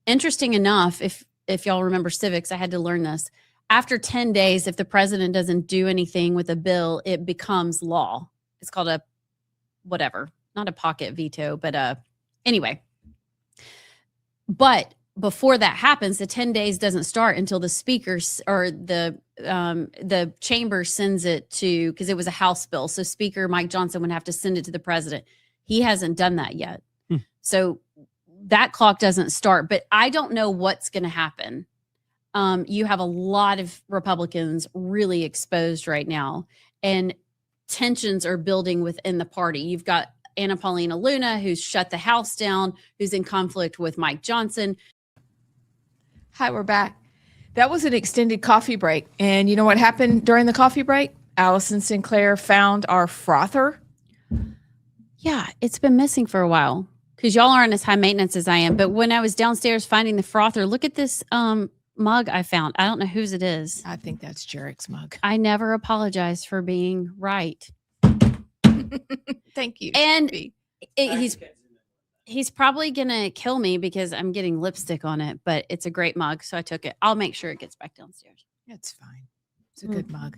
Interesting enough, if y'all remember civics, I had to learn this. After 10 days, if the president doesn't do anything with a bill, it becomes law. It's called a whatever, not a pocket veto, but anyway. But before that happens, the 10 days doesn't start until the speaker or the chamber sends it to, because it was a House bill. So Speaker Mike Johnson would have to send it to the president. He hasn't done that yet. So that clock doesn't start, but I don't know what's going to happen. You have a lot of Republicans really exposed right now, and tensions are building within the party. You've got Anna Paulina Luna, who's shut the House down, who's in conflict with Mike Johnson. Hi, we're back. That was an extended coffee break. And you know what happened during the coffee break? Allison Sinclair found our frother. Yeah, it's been missing for a while because y'all aren't as high maintenance as I am. But when I was downstairs finding the frother, look at this mug I found. I don't know whose it is. I think that's Jarek's mug. I never apologize for being right. Thank you. And he's probably going to kill me because I'm getting lipstick on it, but it's a great mug. So I took it. I'll make sure it gets back downstairs. It's fine. It's a good mug.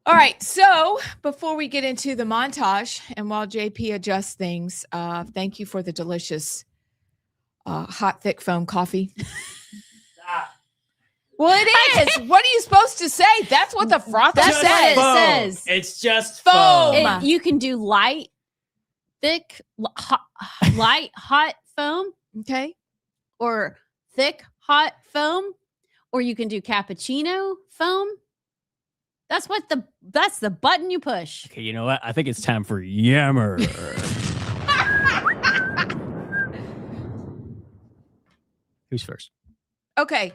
All right. So before we get into the montage and while JP adjusts things, thank you for the delicious hot, thick foam coffee. Well, it is. What are you supposed to say? That's what the frother That's says. what it says. It's just Foam. foam. You can do light, thick, hot foam, Okay. or thick, hot foam, or you can do cappuccino foam. That's the button you push. Okay, you know what? I think it's time for Yammer. Who's first? Okay.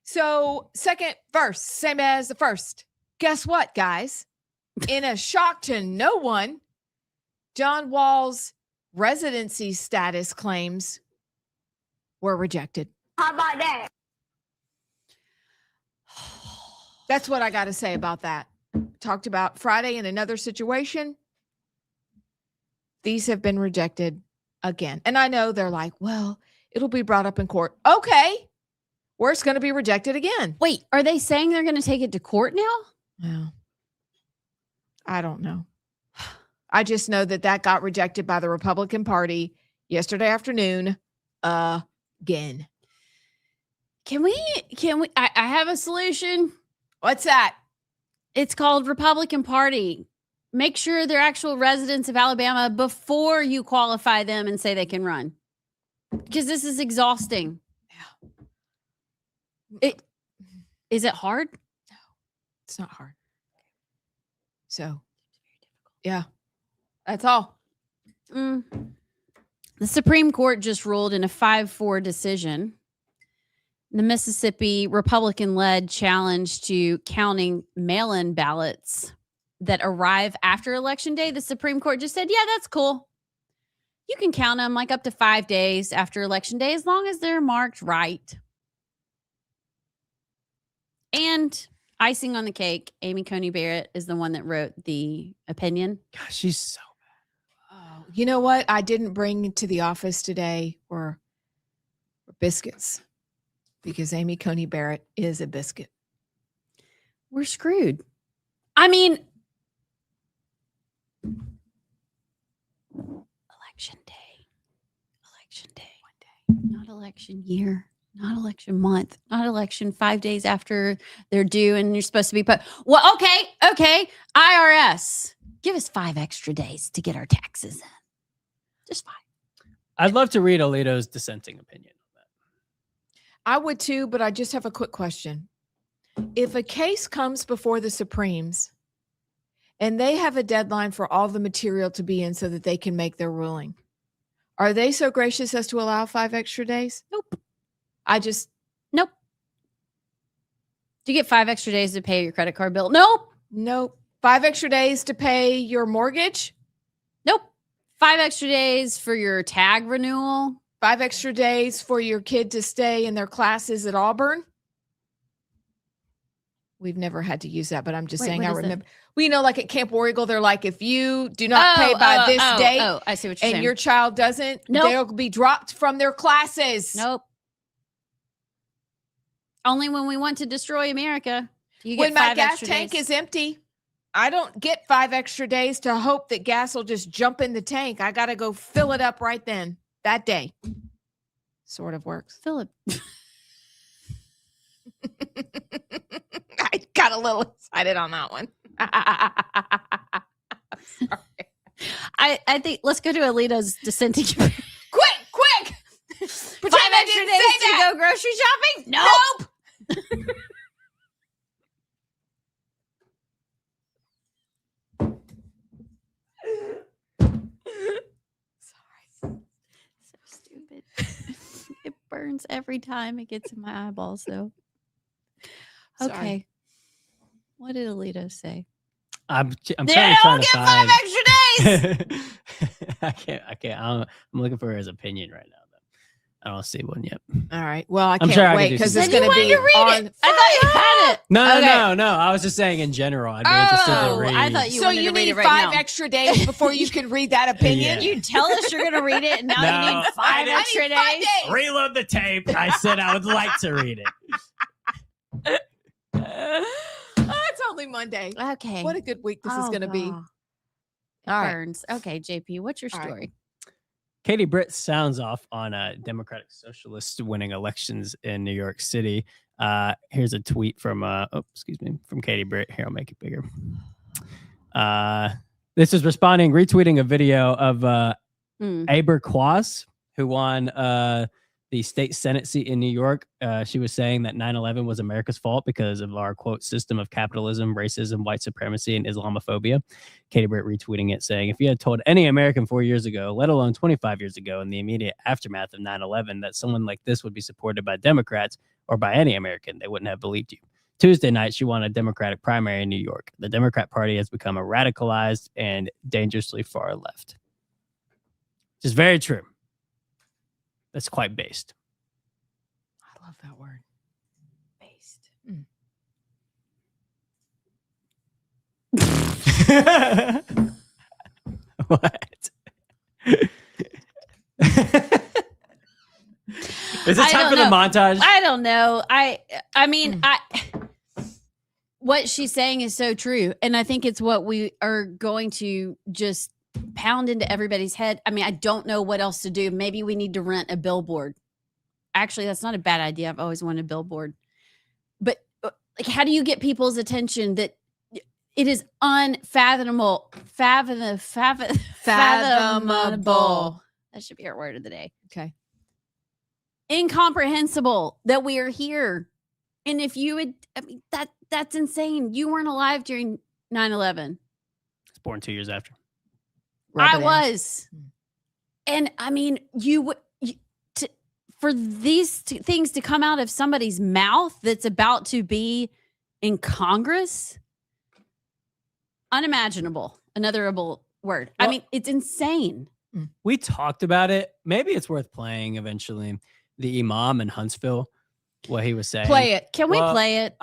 So second verse, same as the first. Guess what, guys? In a shock to no one, John Wall's residency status claims were rejected. How about that? That's what I got to say about that. Talked about Friday in another situation. These have been rejected again. And I know they're like, well, it'll be brought up in court. Okay. Or it's going to be rejected again. Wait, are they saying they're going to take it to court now? Well, I don't know. I just know that got rejected by the Republican Party yesterday afternoon again. Can we, I have a solution. What's that? It's called Republican Party. Make sure they're actual residents of Alabama before you qualify them and say they can run. Because this is exhausting. Is it hard? No, it's not hard. So, yeah, that's all. The Supreme Court just ruled in a 5-4 decision. The Mississippi Republican-led challenge to counting mail-in ballots that arrive after Election Day. The Supreme Court just said, yeah, that's cool. You can count them like up to 5 days after Election Day as long as they're marked right. And icing on the cake, Amy Coney Barrett is the one that wrote the opinion. Gosh, she's so Oh, you know what? I didn't bring to the office today were biscuits because Amy Coney Barrett is a biscuit. We're screwed. I mean, election day, not election year, not election month, not election 5 days after they're due and you're supposed to be put. Well, okay. IRS, give us 5 extra days to get our taxes in. Just 5. I'd love to read Alito's dissenting opinion on that. I would too, but I just have a quick question. If a case comes before the Supremes and they have a deadline for all the material to be in so that they can make their ruling, are they so gracious as to allow 5 extra days? Nope. Nope. Do you get 5 extra days to pay your credit card bill? Nope. 5 extra days to pay your mortgage? Nope. 5 extra days for your tag renewal? 5 extra days for your kid to stay in their classes at Auburn? We've never had to use that, but I'm just Wait, saying what I is remember. We know, like at Camp War Eagle, they're like, if you do not pay Oh, by this date I see what you're and saying. your child doesn't, Nope. they'll be dropped from their classes. Nope. Only when we want to destroy America. Do you When get my 5 gas extra tank days. is empty, I don't get 5 extra days to hope that gas will just jump in the tank. I got to go fill it up right then, that day. Sort of works. Philip. I got a little excited on that one. Sorry. I think let's go to Alito's dissenting. Quick! 5 Pretend I extra didn't days say to that. go grocery shopping? Nope. So stupid. It burns every time it gets in my eyeballs, though. Sorry. Okay. What did Alito say? I'm They trying don't to get 5 find. extra days. I can't. I'm looking for his opinion right now. I don't see one yet. All right. Well, I I'm can't sure I could wait do because some it's Then you going to wanted be to read on. it. I thought you had it. No. I was just saying in general. I'd be interested to Oh, read. I thought you So wanted you to read need it right 5 now. extra days before you can read that opinion? Yeah. You tell us you're going to read it, and now you No, need 5 I didn't- extra I need 5 days. days. Reload the tape. I said I would like to read it. It's only Monday. Okay. What a good week this is going to be. It All right. burns. Okay, JP, what's your All right. story? Katie Britt sounds off on Democratic Socialists winning elections in New York City. Here's a tweet from from Katie Britt. Here, I'll make it bigger. This is retweeting a video of Aber Quas, who won the state Senate seat in New York. She was saying that 9/11 was America's fault because of our, quote, system of capitalism, racism, white supremacy, and Islamophobia. Katie Britt retweeting it, saying, if you had told any American 4 years ago, let alone 25 years ago in the immediate aftermath of 9/11, that someone like this would be supported by Democrats or by any American, they wouldn't have believed you. Tuesday night, she won a Democratic primary in New York. The Democrat Party has become a radicalized and dangerously far left. Which is very true. That's quite based. I love that word. Based. What? Is it I time don't for the know. montage? I don't know. I mean, what she's saying is so true. And I think it's what we are going to just pound into everybody's head. I mean, I don't know what else to do. Maybe we need to rent a billboard. Actually, that's not a bad idea. I've always wanted a billboard. But like, how do you get people's attention that it is unfathomable, fathomable. That should be our word of the day. Okay. Incomprehensible that we are here. And if you would, I mean, that's insane. You weren't alive during 9/11. It's born 2 years after. I was. And I mean, for these things to come out of somebody's mouth that's about to be in Congress, unimaginable. Another word. I Well- mean, it's insane. We talked about it. Maybe it's worth playing eventually. The Imam in Huntsville, what he was saying. Play it. Can we Well, play it?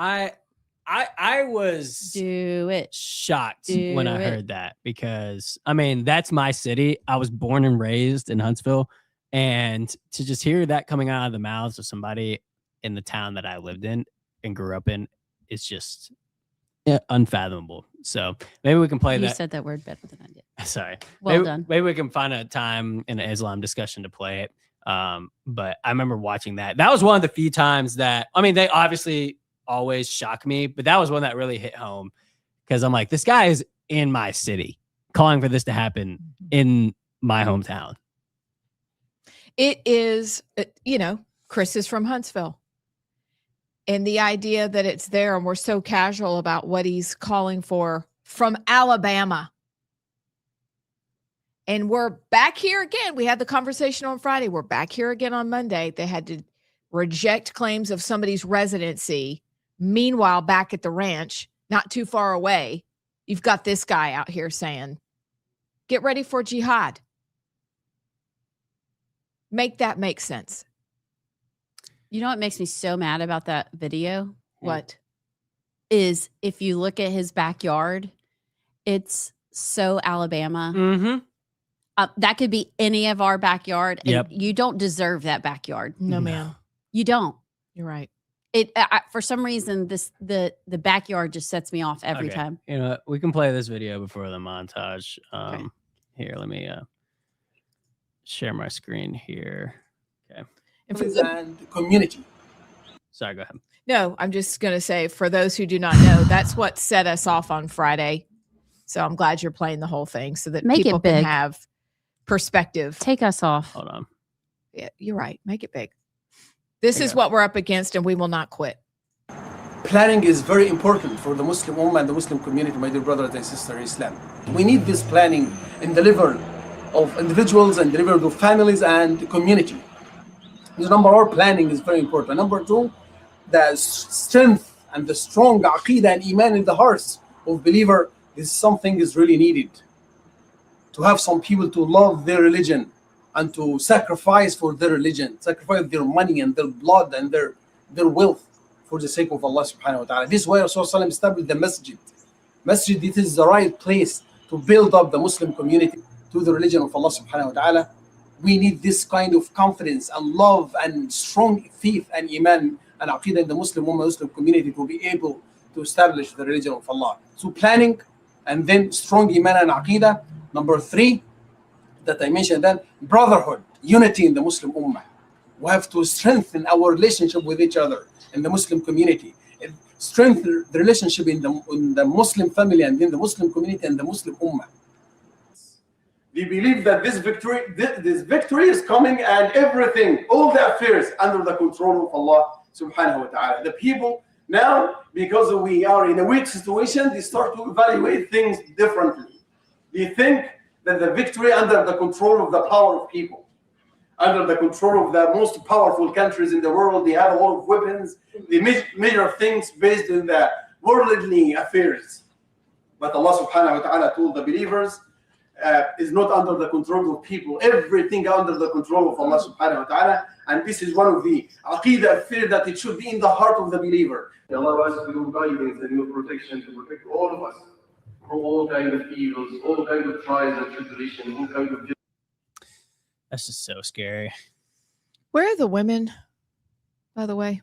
I was Do it. shocked Do when I it. heard that, because I mean, that's my city. I was born and raised in Huntsville, and to just hear that coming out of the mouths of somebody in the town that I lived in and grew up in, it's just unfathomable. So maybe we can play You that. said that word better than I did. Sorry. Well done. Maybe we can find a time in an Islam discussion to play it. But I remember watching that. That was one of the few times that, I mean, they obviously always shock me, but that was one that really hit home, because I'm like, this guy is in my city calling for this to happen in my hometown. It is, Chris is from Huntsville. And the idea that it's there and we're so casual about what he's calling for from Alabama. And we're back here again. We had the conversation on Friday. We're back here again on Monday. They had to reject claims of somebody's residency. Meanwhile, back at the ranch, not too far away, you've got this guy out here saying, get ready for jihad. Make that make sense. You know what makes me so mad about that video? What? Is if you look at his backyard, it's so Alabama. Mm-hmm. That could be any of our backyard. And Yep. you don't deserve that backyard. No, No. ma'am. You don't. You're right. For some reason, the backyard just sets me off every Okay. time. You know what? We can play this video before the montage. Okay. Here, let me share my screen here. Okay. And for and community. Sorry, go ahead. No, I'm just going to say, for those who do not know, that's what set us off on Friday. So I'm glad you're playing the whole thing so that Make it people can big. have perspective. Take us off. Hold on. Yeah, you're right. Make it big. This There you is go. what we're up against, and we will not quit. Planning is very important for the Muslim Ummah and the Muslim community, my dear brothers and sisters in Islam. We need this planning in the level of individuals and the level of families and community. The number one, planning is very important. Number two, the strength and the strong aqidah and iman in the hearts of believer is something is really needed. To have some people to love their religion and to sacrifice for their religion, sacrifice their money and their blood and their wealth for the sake of Allah subhanahu wa ta'ala. This is why Rasulullah established the masjid. Masjid, this is the right place to build up the Muslim community to the religion of Allah subhanahu wa ta'ala. We need this kind of confidence and love and strong faith and iman and aqidah in the Muslim Ummah, Muslim community to be able to establish the religion of Allah. So planning and then strong iman and aqidah. Number three, that I mentioned then, brotherhood, unity in the Muslim Ummah. We have to strengthen our relationship with each other in the Muslim community. Strengthen the relationship in the Muslim family and in the Muslim community and the Muslim Ummah. We believe that this victory is coming, and everything, all the affairs under the control of Allah subhanahu wa ta'ala. The people now, because we are in a weak situation, they start to evaluate things differently. They think that the victory under the control of the power of people, under the control of the most powerful countries in the world, they have a lot of weapons, they measure things based on the worldly affairs. But Allah subhanahu wa ta'ala told the believers, is not under the control of people. Everything under the control of Allah subhanahu wa ta'ala. And this is one of the aqidah fear that it should be in the heart of the believer. Allah wants to give guidance and your protection to protect all of us from all kinds of evils, all kinds of trials and tribulations, all kinds of. That's just so scary. Where are the women, by the way?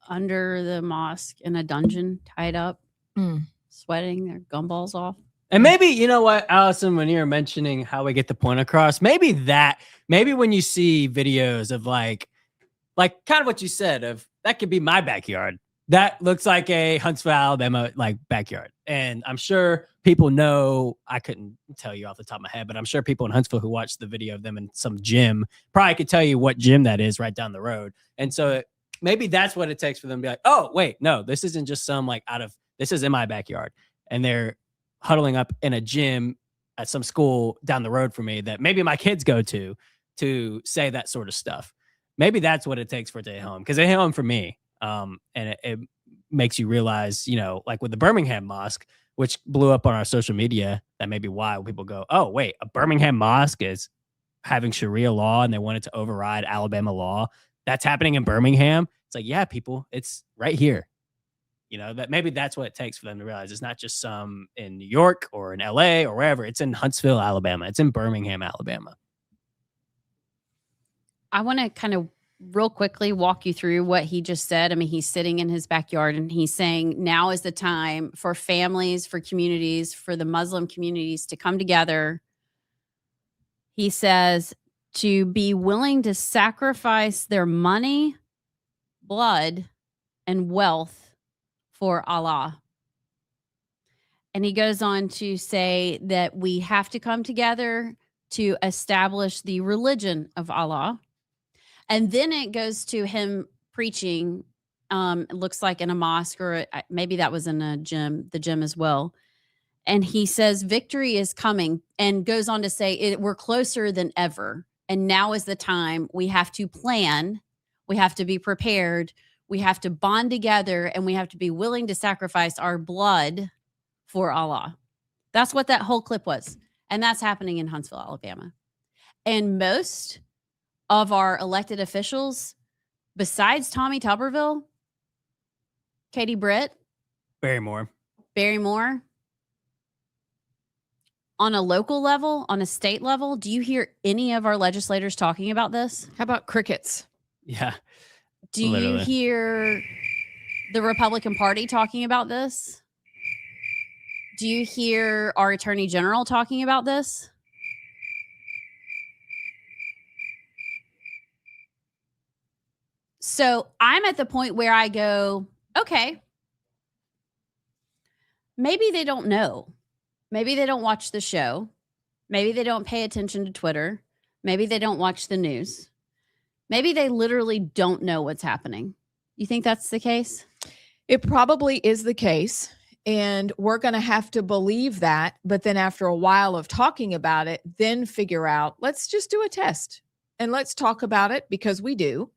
Under the mosque in a dungeon, tied up, sweating their gumballs off. And maybe, you know what, Allison, when you're mentioning how we get the point across, maybe when you see videos of like kind of what you said of that could be my backyard. That looks like a Huntsville, Alabama, like backyard. And I'm sure people know, I couldn't tell you off the top of my head, but I'm sure people in Huntsville who watched the video of them in some gym probably could tell you what gym that is right down the road. And so maybe that's what it takes for them to be like, oh, wait, no, this isn't just some this is in my backyard. And they're huddling up in a gym at some school down the road from me that maybe my kids go to say that sort of stuff. Maybe that's what it takes for it to hit home, because it hit home for me. And it makes you realize, like with the Birmingham mosque, which blew up on our social media, that may be why people go, oh, wait, a Birmingham mosque is having Sharia law and they wanted to override Alabama law. That's happening in Birmingham. It's like, yeah, people, it's right here. You know, that maybe that's what it takes for them to realize it's not just some in New York or in LA or wherever. It's in Huntsville, Alabama. It's in Birmingham, Alabama. I want to kind of real quickly walk you through what he just said. I mean, he's sitting in his backyard and he's saying now is the time for families, for communities, for the Muslim communities to come together. He says to be willing to sacrifice their money, blood, and wealth for Allah. And he goes on to say that we have to come together to establish the religion of Allah. And then it goes to him preaching, it looks like in a mosque, or maybe that was in a gym, the gym as well. And he says victory is coming, and goes on to say we're closer than ever. And now is the time. We have to plan. We have to be prepared. We have to bond together, and we have to be willing to sacrifice our blood for Allah. That's what that whole clip was. And that's happening in Huntsville, Alabama. And most of our elected officials, besides Tommy Tuberville, Katie Britt, Barrymore, on a local level, on a state level, do you hear any of our legislators talking about this? How about crickets? yeah. Do Literally. you hear the Republican Party talking about this? Do you hear our Attorney General talking about this? So I'm at the point where I go, okay, maybe they don't know. Maybe they don't watch the show. Maybe they don't pay attention to Twitter. Maybe they don't watch the news. Maybe they literally don't know what's happening. You think that's the case? It probably is the case. And we're going to have to believe that. But then after a while of talking about it, then figure out, let's just do a test and let's talk about it, because we do.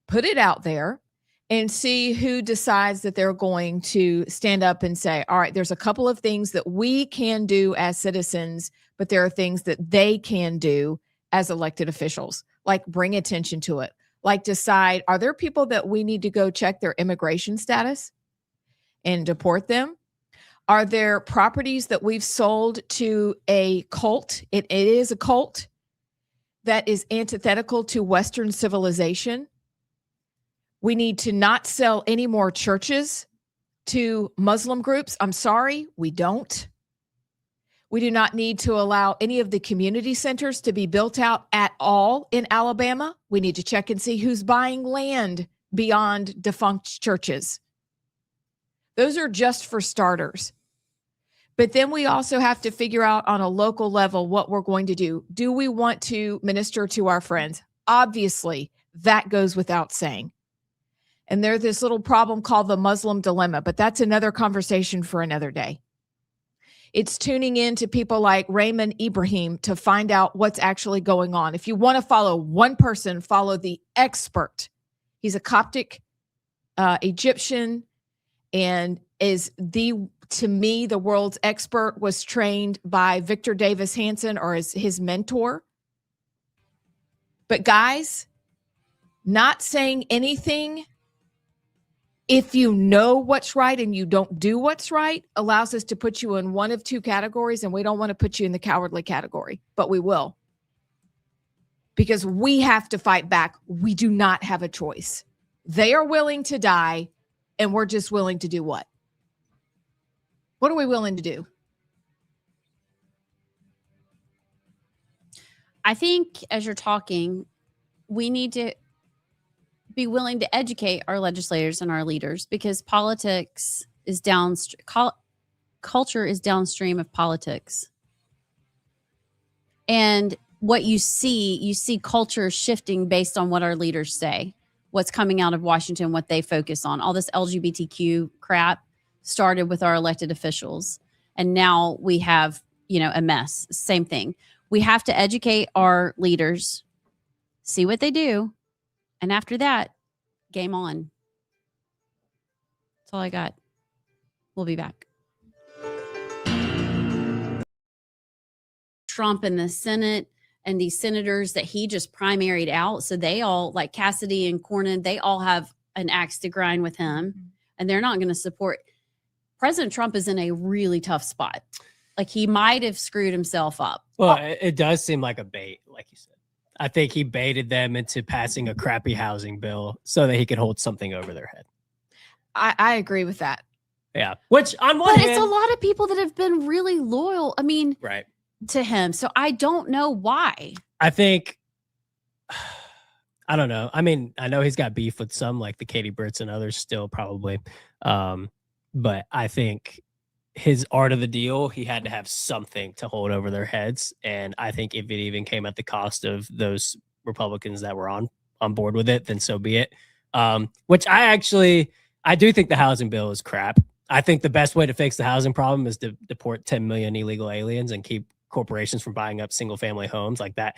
Put it out there and see who decides that they're going to stand up and say, all right, there's a couple of things that we can do as citizens, but there are things that they can do as elected officials, like bring attention to it, like decide, are there people that we need to go check their immigration status and deport them? Are there properties that we've sold to a cult? It is a cult that is antithetical to Western civilization. We need to not sell any more churches to Muslim groups. I'm sorry, we don't. We do not need to allow any of the community centers to be built out at all in Alabama. We need to check and see who's buying land beyond defunct churches. Those are just for starters. But then we also have to figure out on a local level what we're going to do. Do we want to minister to our friends? Obviously, that goes without saying. And there's this little problem called the Muslim dilemma, but that's another conversation for another day. It's tuning in to people like Raymond Ibrahim to find out what's actually going on. If you want to follow one person, follow the expert. He's a Coptic Egyptian and is to me, the world's expert, was trained by Victor Davis Hanson or as his mentor. But guys, not saying anything, if you know what's right and you don't do what's right, allows us to put you in one of two categories, and we don't want to put you in the cowardly category, but we will. Because we have to fight back. We do not have a choice. They are willing to die, and we're just willing to do what? What are we willing to do? I think as you're talking, we need to be willing to educate our legislators and our leaders, because politics is culture is downstream of politics. And what you see culture shifting based on what our leaders say, what's coming out of Washington, what they focus on. All this LGBTQ crap started with our elected officials. And now we have, a mess. Same thing. We have to educate our leaders, see what they do. And after that, game on. That's all I got. We'll be back. Trump in the Senate and these senators that he just primaried out. So they all, like Cassidy and Cornyn, they all have an axe to grind with him. and they're not going to support. President Trump is in a really tough spot. Like, he might have screwed himself up. Well, it does seem like a bait, like you said. I think he baited them into passing a crappy housing bill so that he could hold something over their head. I agree with that. Yeah. Which on one But hand, it's a lot of people that have been really loyal. I mean, right. to him. So I don't know why. I think, I don't know. I mean, I know he's got beef with some, like the Katie Britts and others still probably. But I think his art of the deal, he had to have something to hold over their heads. And I think if it even came at the cost of those Republicans that were on board with it, then so be it. Which I do think the housing bill is crap. I think the best way to fix the housing problem is to deport 10 million illegal aliens and keep corporations from buying up single family homes like that.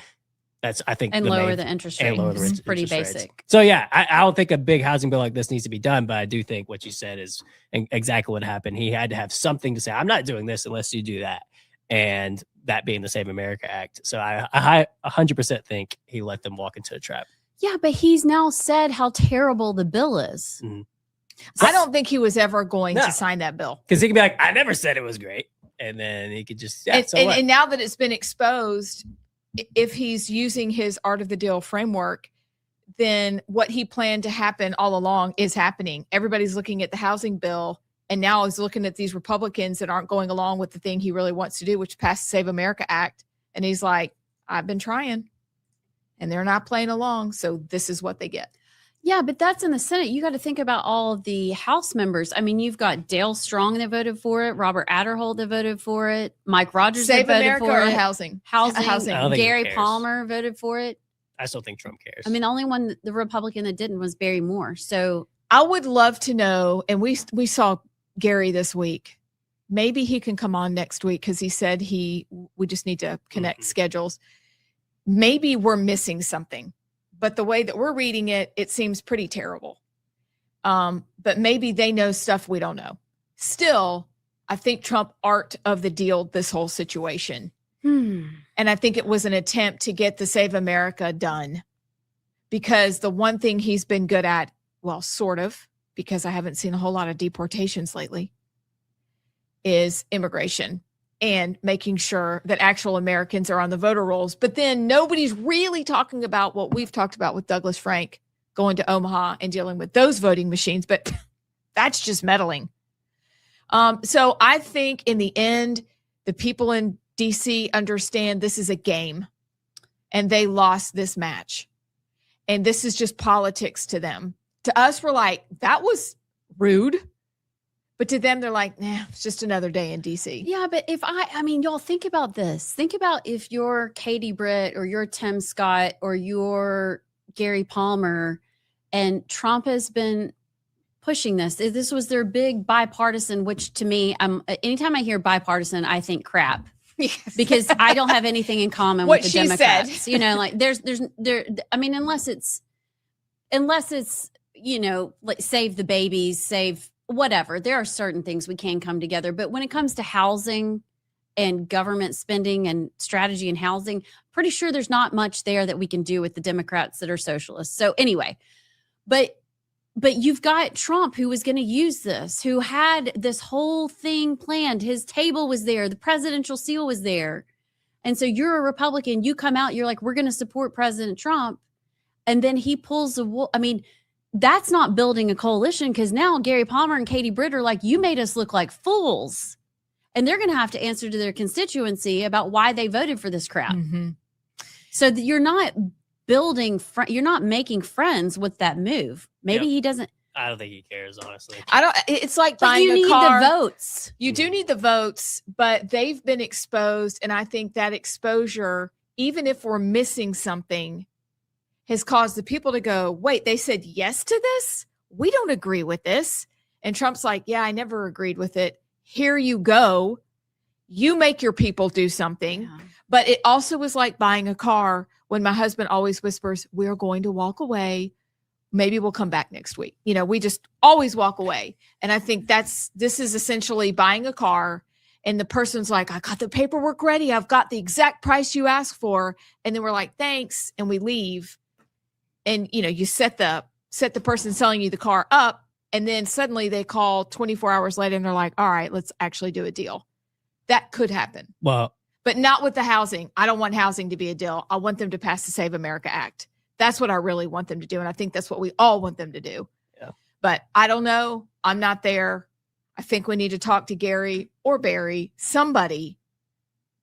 That's, I think, And lower the interest rate. It's pretty interest basic. rates. So yeah, I don't think a big housing bill like this needs to be done, but I do think what you said is exactly what happened. He had to have something to say. I'm not doing this unless you do that. And that being the Save America Act. So I 100% think he let them walk into a trap. Yeah, but he's now said how terrible the bill is. Mm-hmm. I don't think he was ever going No. to sign that bill. Because he can be like, I never said it was great. And then he could just, yeah, And now that it's been exposed, if he's using his art of the deal framework, then what he planned to happen all along is happening. Everybody's looking at the housing bill, and now is looking at these Republicans that aren't going along with the thing he really wants to do, which passed the Save America Act. And he's like, I've been trying, and they're not playing along. So this is what they get. Yeah, but that's in the Senate. You got to think about all of the House members. I mean, you've got Dale Strong that voted for it, Robert Adderholt that voted for it, Mike Rogers Save that voted America for or it. housing? Housing. I don't think he Gary cares. Palmer voted for it. I still think Trump cares. I mean, the only one, the Republican that didn't was Barry Moore. So I would love to know, and we saw Gary this week. Maybe he can come on next week because he said we just need to connect schedules. Maybe we're missing something, but the way that we're reading it, it seems pretty terrible. But maybe they know stuff we don't know. Still, I think Trump art of the deal this whole situation. And I think it was an attempt to get the Save America done, because the one thing he's been good at, well, sort of, because I haven't seen a whole lot of deportations lately, is immigration and making sure that actual Americans are on the voter rolls. But then nobody's really talking about what we've talked about with Douglas Frank going to Omaha and dealing with those voting machines. But that's just meddling. So I think in the end, the people in DC understand this is a game and they lost this match. And this is just politics to them. To us, we're like, that was rude. But to them, they're like, nah, it's just another day in DC. yeah, but if I mean, y'all think about this. Think about if you're Katie Britt or you're Tim Scott or you're Gary Palmer, and Trump has been pushing this. This was their big bipartisan, which to me, anytime I hear bipartisan, I think crap. Because I don't have anything in common What with the she Democrats. said. You know, like I mean, unless it's, you know, like save the babies, save whatever. There are certain things we can come together. But when it comes to housing and government spending and strategy in housing, pretty sure there's not much there that we can do with the Democrats that are socialists. So anyway, but you've got Trump, who was going to use this, who had this whole thing planned. His table was there. The presidential seal was there. And so you're a Republican. You come out, you're like, we're going to support President Trump. And then he pulls the wool. I mean, that's not building a coalition, because now Gary Palmer and Katie Britt are like, you made us look like fools. And they're going to have to answer to their constituency about why they voted for this crap. Mm-hmm. So that you're not building, you're not making friends with that move. Maybe he doesn't. I don't think he cares, honestly. It's like But buying you a need car. the votes. You do need the votes, but they've been exposed. And I think that exposure, even if we're missing something, has caused the people to go, wait, they said yes to this? We don't agree with this. And Trump's like, yeah, I never agreed with it. Here you go. You make your people do something. Yeah. But it also was like buying a car when my husband always whispers, we're going to walk away. Maybe we'll come back next week. You know, we just always walk away. And I think this is essentially buying a car. And the person's like, I got the paperwork ready. I've got the exact price you asked for. And then we're like, thanks. And we leave. And, you know, you set the person selling you the car up And then suddenly they call 24 hours later and they're like, all right, let's actually do a deal. That could happen, Well, but not with the housing. I don't want housing to be a deal. I want them to pass the Save America Act. That's what I really want them to do. And I think that's what we all want them to do. Yeah. But I don't know. I'm not there. I think we need to talk to Gary or Barry, somebody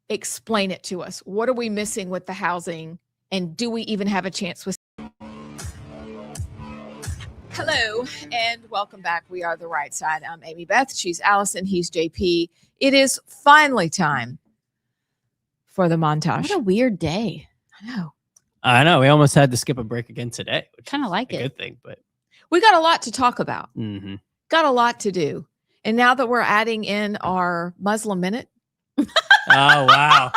explain it to us. What are we missing with the housing? And do we even have a chance with? Hello and welcome back. We are The Right Side. I'm Amy Beth. She's Allison. He's JP. It is finally time for the montage. What a weird day. I know. I know we almost had to skip a break again today, which Kind of like is a it. good thing, but We got a lot to talk about. mhm. Got a lot to do. And now that we're adding in our Muslim minute. Oh wow.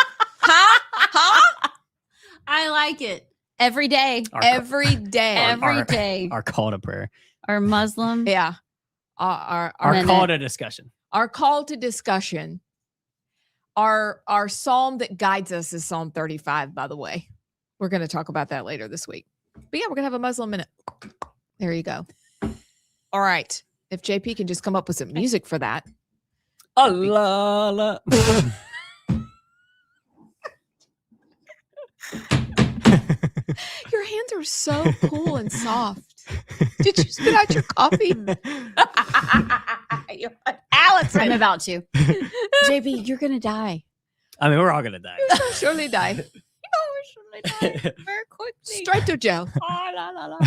I like it. Every day. Every day. Every day. Our call to prayer. Our Muslim. Yeah. Our Our minute. call to discussion. Our call to discussion. Our psalm that guides us is Psalm 35, by the way. We're going to talk about that later this week. But yeah, we're going to have a Muslim minute. There you go. All right. If JP can just come up with some music for that. Allah. Your hands are so cool and soft. Did you spit out your coffee? Allison. I'm about to. JB, you're going to die. I mean, we're all gonna die. You'll surely die. Very quickly. Straight to jail. Oh, la, la, la.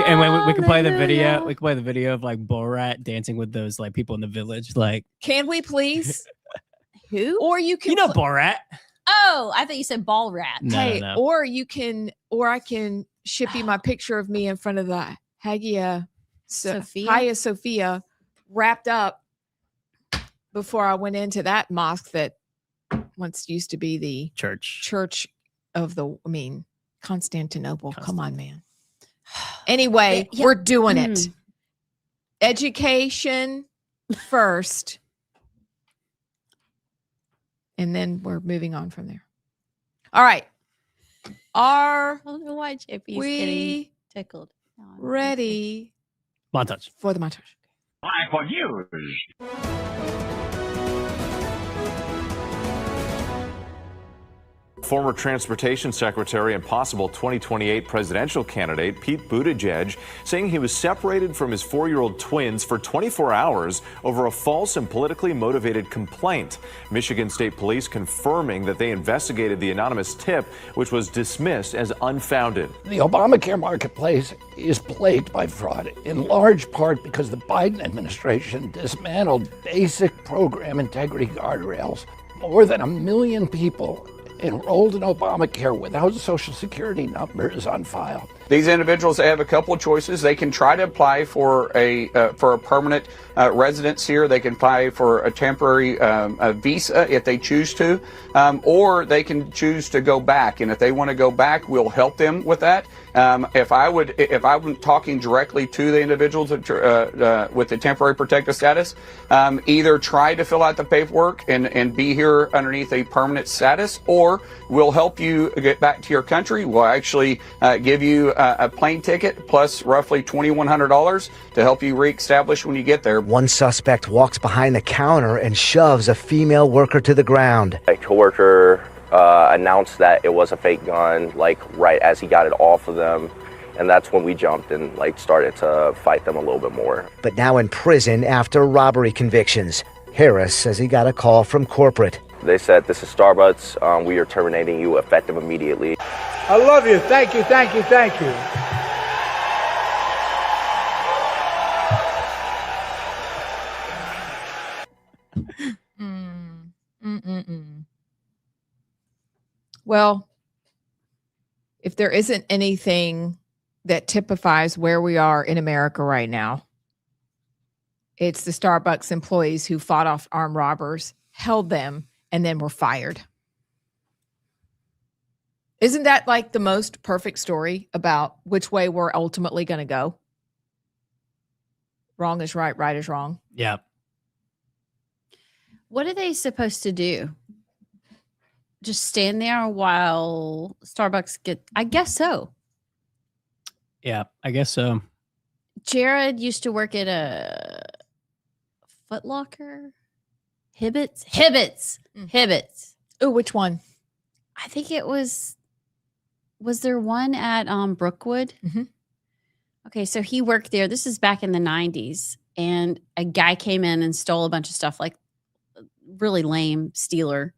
And when we can play the video, Hallelujah. we can play the video of like Borat dancing with those like people in the village. Like, Can we please? Who? Or you can you know pl- Borat? Oh, I thought you said ball rat. No, hey, no. or you can, or I can ship you my picture of me in front of the Hagia Sophia wrapped up before I went into that mosque that once used to be the Church. of Constantinople. Come on, man. Anyway, Yeah. we're doing it. Mm. Education first. And then we're moving on from there. All right. Are I don't know why JP is getting we tickled. No, I'm ready Montage. for the montage? Former Transportation Secretary and possible 2028 presidential candidate Pete Buttigieg saying he was separated from his 4-year-old twins for 24 hours over a false and politically motivated complaint. Michigan State Police confirming that they investigated the anonymous tip, which was dismissed as unfounded. The Obamacare marketplace is plagued by fraud, in large part because the Biden administration dismantled basic program integrity guardrails. More than 1 million people enrolled in Obamacare without Social Security numbers on file. These individuals have a couple of choices. They can try to apply for a permanent residence here. They can apply for a temporary visa if they choose to, or they can choose to go back. And if they want to go back, we'll help them with that. If I'm talking directly to the individuals with the temporary protected status, either try to fill out the paperwork and be here underneath a permanent status, or we'll help you get back to your country. We'll actually give you a plane ticket plus roughly $2,100 to help you reestablish when you get there. One suspect walks behind the counter and shoves a female worker to the ground. A coworker announced that it was a fake gun, like right as he got it off of them. And that's when we jumped and like started to fight them a little bit more. But now in prison after robbery convictions. Harris says he got a call from corporate. They said, "This is Starbucks. We are terminating you effective immediately." I love you. Thank you, thank you, thank you. Well, if there isn't anything that typifies where we are in America right now, it's the Starbucks employees who fought off armed robbers, held them, and then were fired. Isn't that like the most perfect story about which way we're ultimately going to go? Wrong is right, right is wrong. Yeah. What are they supposed to do? Just stand there while Starbucks I guess so. Yeah, I guess so. Jared used to work at a Foot Locker. Hibbets. Oh, which one? I think it was there one at Brookwood? Mm-hmm. Okay, so he worked there. This is back in the 90s. And a guy came in and stole a bunch of stuff, like really lame stealer.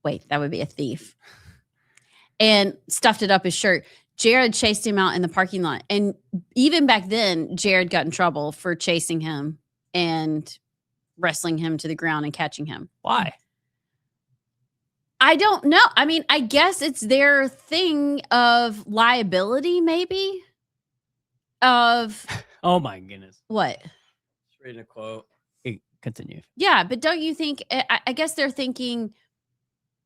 Wait, that would be a thief. And stuffed it up his shirt. Jared chased him out in the parking lot. And even back then, Jared got in trouble for chasing him and wrestling him to the ground and catching him. Why? I don't know. I mean, I guess it's their thing of liability, maybe. Of Oh my goodness. what? Just reading a quote. Hey, continue. Yeah, but don't you think? I guess they're thinking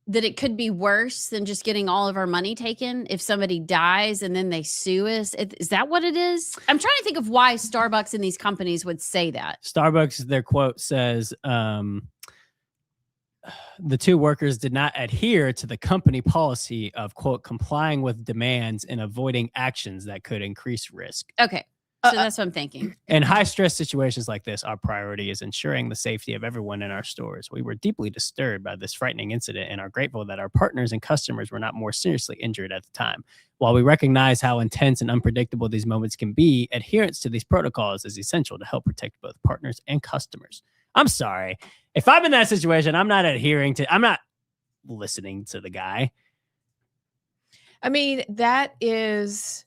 that it could be worse than just getting all of our money taken if somebody dies and then they sue us. Is that what it is? I'm trying to think of why Starbucks and these companies would say that. Starbucks, their quote says, the two workers did not adhere to the company policy of, quote, complying with demands and avoiding actions that could increase risk. Okay. So that's what I'm thinking. In high stress situations like this, our priority is ensuring the safety of everyone in our stores. We were deeply disturbed by this frightening incident and are grateful that our partners and customers were not more seriously injured at the time. While we recognize how intense and unpredictable these moments can be, adherence to these protocols is essential to help protect both partners and customers. I'm sorry. If I'm in that situation, I'm not listening to the guy. I mean, that is...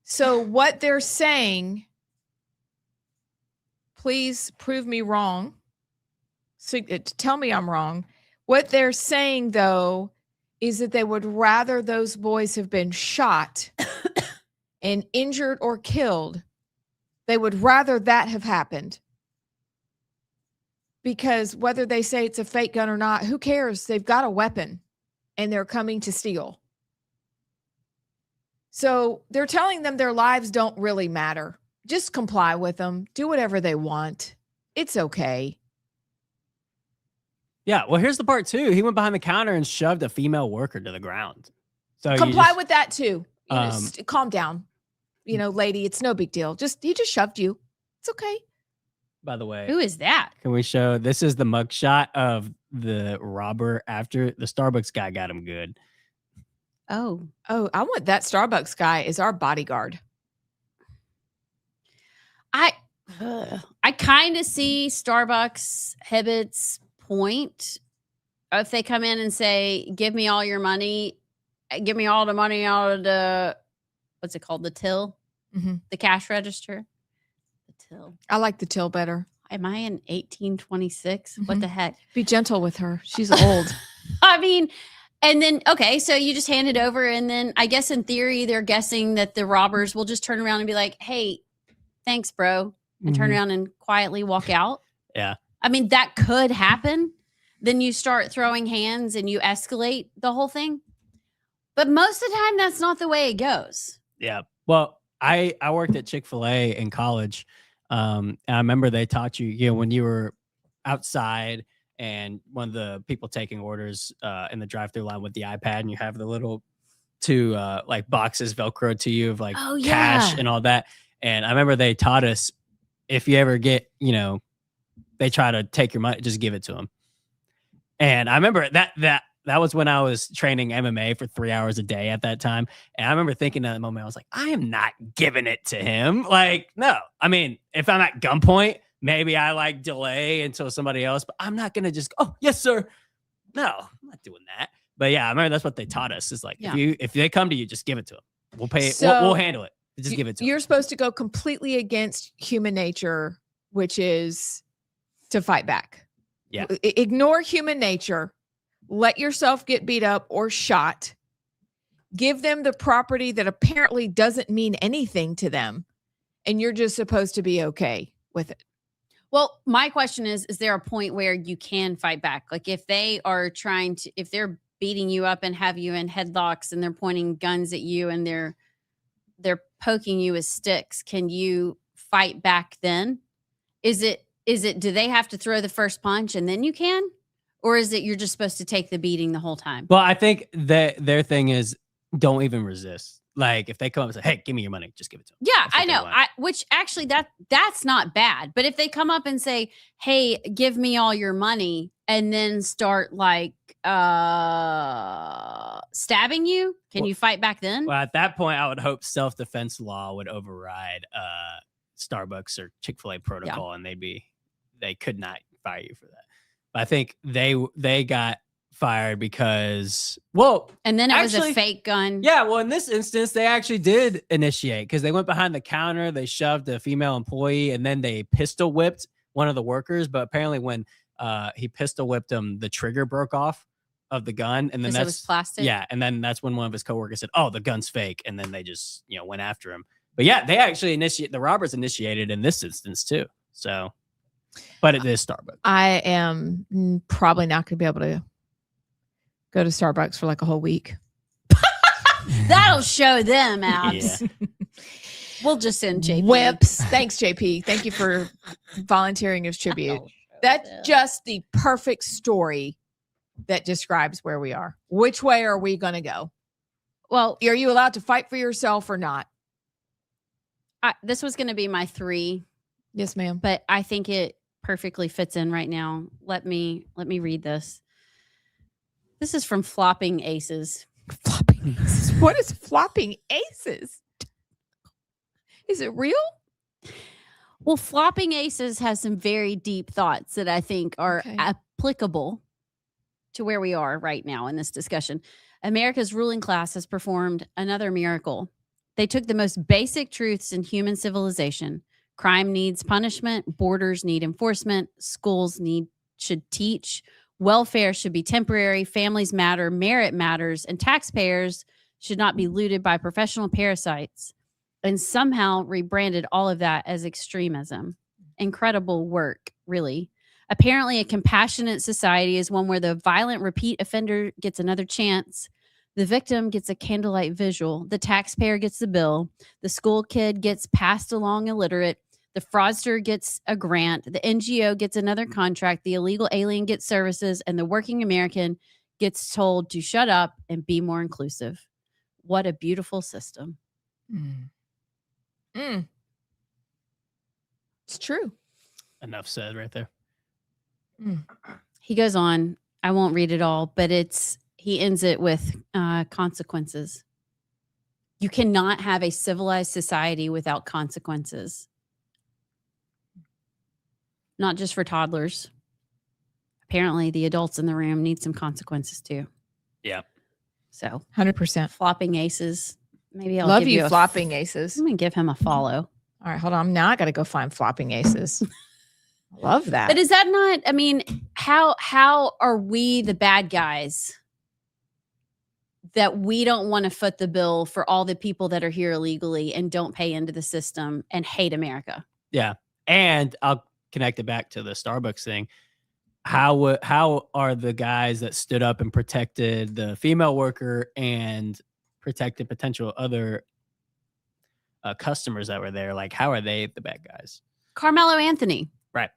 So what they're saying, please prove me wrong. So tell me I'm wrong. What they're saying, though, is that they would rather those boys have been shot and injured or killed. They would rather that have happened. Because whether they say it's a fake gun or not, who cares? They've got a weapon and they're coming to steal. So they're telling them their lives don't really matter. Just comply with them. Do whatever they want. It's okay. Yeah. Well, here's the part too. He went behind the counter and shoved a female worker to the ground. So comply with that too. Calm down. Lady, it's no big deal. He just shoved you. It's okay. By the way, who is that? Can we show? This is the mugshot of the robber after the Starbucks guy got him good. Oh, I want that Starbucks guy as our bodyguard. I kind of see Starbucks Hibbett's point. If they come in and say, give me all your money, give me all the money out of the, what's it called? The till, the cash register. The till. I like the till better. Am I in 1826? What the heck? Be gentle with her. She's old. I mean, and then, okay, so you just hand it over. And then I guess in theory, they're guessing that the robbers will just turn around and be like, hey, thanks, bro. And turn around and quietly walk out. Yeah. I mean, that could happen. Then you start throwing hands and you escalate the whole thing. But most of the time, that's not the way it goes. Yeah. Well, I worked at Chick-fil-A in college. And I remember they taught you, when you were outside and one of the people taking orders in the drive-thru line with the iPad, and you have the little two like boxes Velcro to you of like cash and all that. And I remember they taught us, if you ever get, they try to take your money, just give it to them. And I remember that was when I was training MMA for 3 hours a day at that time. And I remember thinking at that moment, I was like, I am not giving it to him. Like, no. I mean, if I'm at gunpoint, maybe I delay until somebody else, but I'm not going to just, oh, yes, sir. No, I'm not doing that. But yeah, I remember that's what they taught us. Is like, if they come to you, just give it to them. We'll pay it. We'll handle it. Just give it to them. You're supposed to go completely against human nature, which is to fight back. Yeah. Ignore human nature. Let yourself get beat up or shot. Give them the property that apparently doesn't mean anything to them. And you're just supposed to be okay with it. Well, my question is there a point where you can fight back? Like if they are if they're beating you up and have you in headlocks and they're pointing guns at you and they're poking you with sticks, can you fight back then? Do they have to throw the first punch and then you can? Or is it you're just supposed to take the beating the whole time? Well, I think that their thing is don't even resist. Like if they come up and say, "Hey, give me your money," just give it to them. Yeah, That's what I they know. want. Which actually that's not bad. But if they come up and say, "Hey, give me all your money," and then start like stabbing you, can you fight back then? Well, at that point, I would hope self-defense law would override Starbucks or Chick-fil-A protocol, and they could not fire you for that. But I think they got fired because, and then it was actually, a fake gun. Yeah, well, in this instance, they actually did initiate because they went behind the counter, they shoved a female employee, and then they pistol whipped one of the workers. But apparently, when he pistol whipped him, the trigger broke off of the gun, and then Because it was plastic. Yeah, and then that's when one of his coworkers said, "Oh, the gun's fake," and then they just went after him. But yeah, they actually the robbers initiated in this instance too. So, but it is Starbucks. I am probably not going to be able to go to Starbucks for like a whole week. That'll show them out. Yeah. We'll just send JP. Whips. Thanks, JP. Thank you for volunteering as tribute. That's just the perfect story that describes where we are. Which way are we going to go? Well, are you allowed to fight for yourself or not? This was going to be my 3. Yes, ma'am. But I think it perfectly fits in right now. Let me read this. This is from Flopping Aces. Flopping Aces. What is Flopping Aces? Is it real? Well, Flopping Aces has some very deep thoughts that I think are applicable to where we are right now in this discussion. America's ruling class has performed another miracle. They took the most basic truths in human civilization. Crime needs punishment, borders need enforcement, schools should teach, welfare should be temporary, families matter, merit matters, and taxpayers should not be looted by professional parasites, and somehow rebranded all of that as extremism. Incredible work, really. Apparently, a compassionate society is one where the violent repeat offender gets another chance, the victim gets a candlelight visual, the taxpayer gets the bill, the school kid gets passed along illiterate, the fraudster gets a grant, the NGO gets another contract, the illegal alien gets services, and the working American gets told to shut up and be more inclusive. What a beautiful system. It's true. Enough said right there. He goes on. I won't read it all, but he ends it with consequences. You cannot have a civilized society without consequences. Not just for toddlers. Apparently, the adults in the room need some consequences too. Yeah. So 100%. Flopping Aces. Maybe I'll love give you Flopping Aces. I'm gonna give him a follow. All right, hold on. Now I got to go find Flopping Aces. Love that. But is that not? I mean, how are we the bad guys that we don't want to foot the bill for all the people that are here illegally and don't pay into the system and hate America? Yeah, and I'll connect it back to the Starbucks thing. How are the guys that stood up and protected the female worker and protected potential other customers that were there? Like, how are they the bad guys? Carmelo Anthony. Right.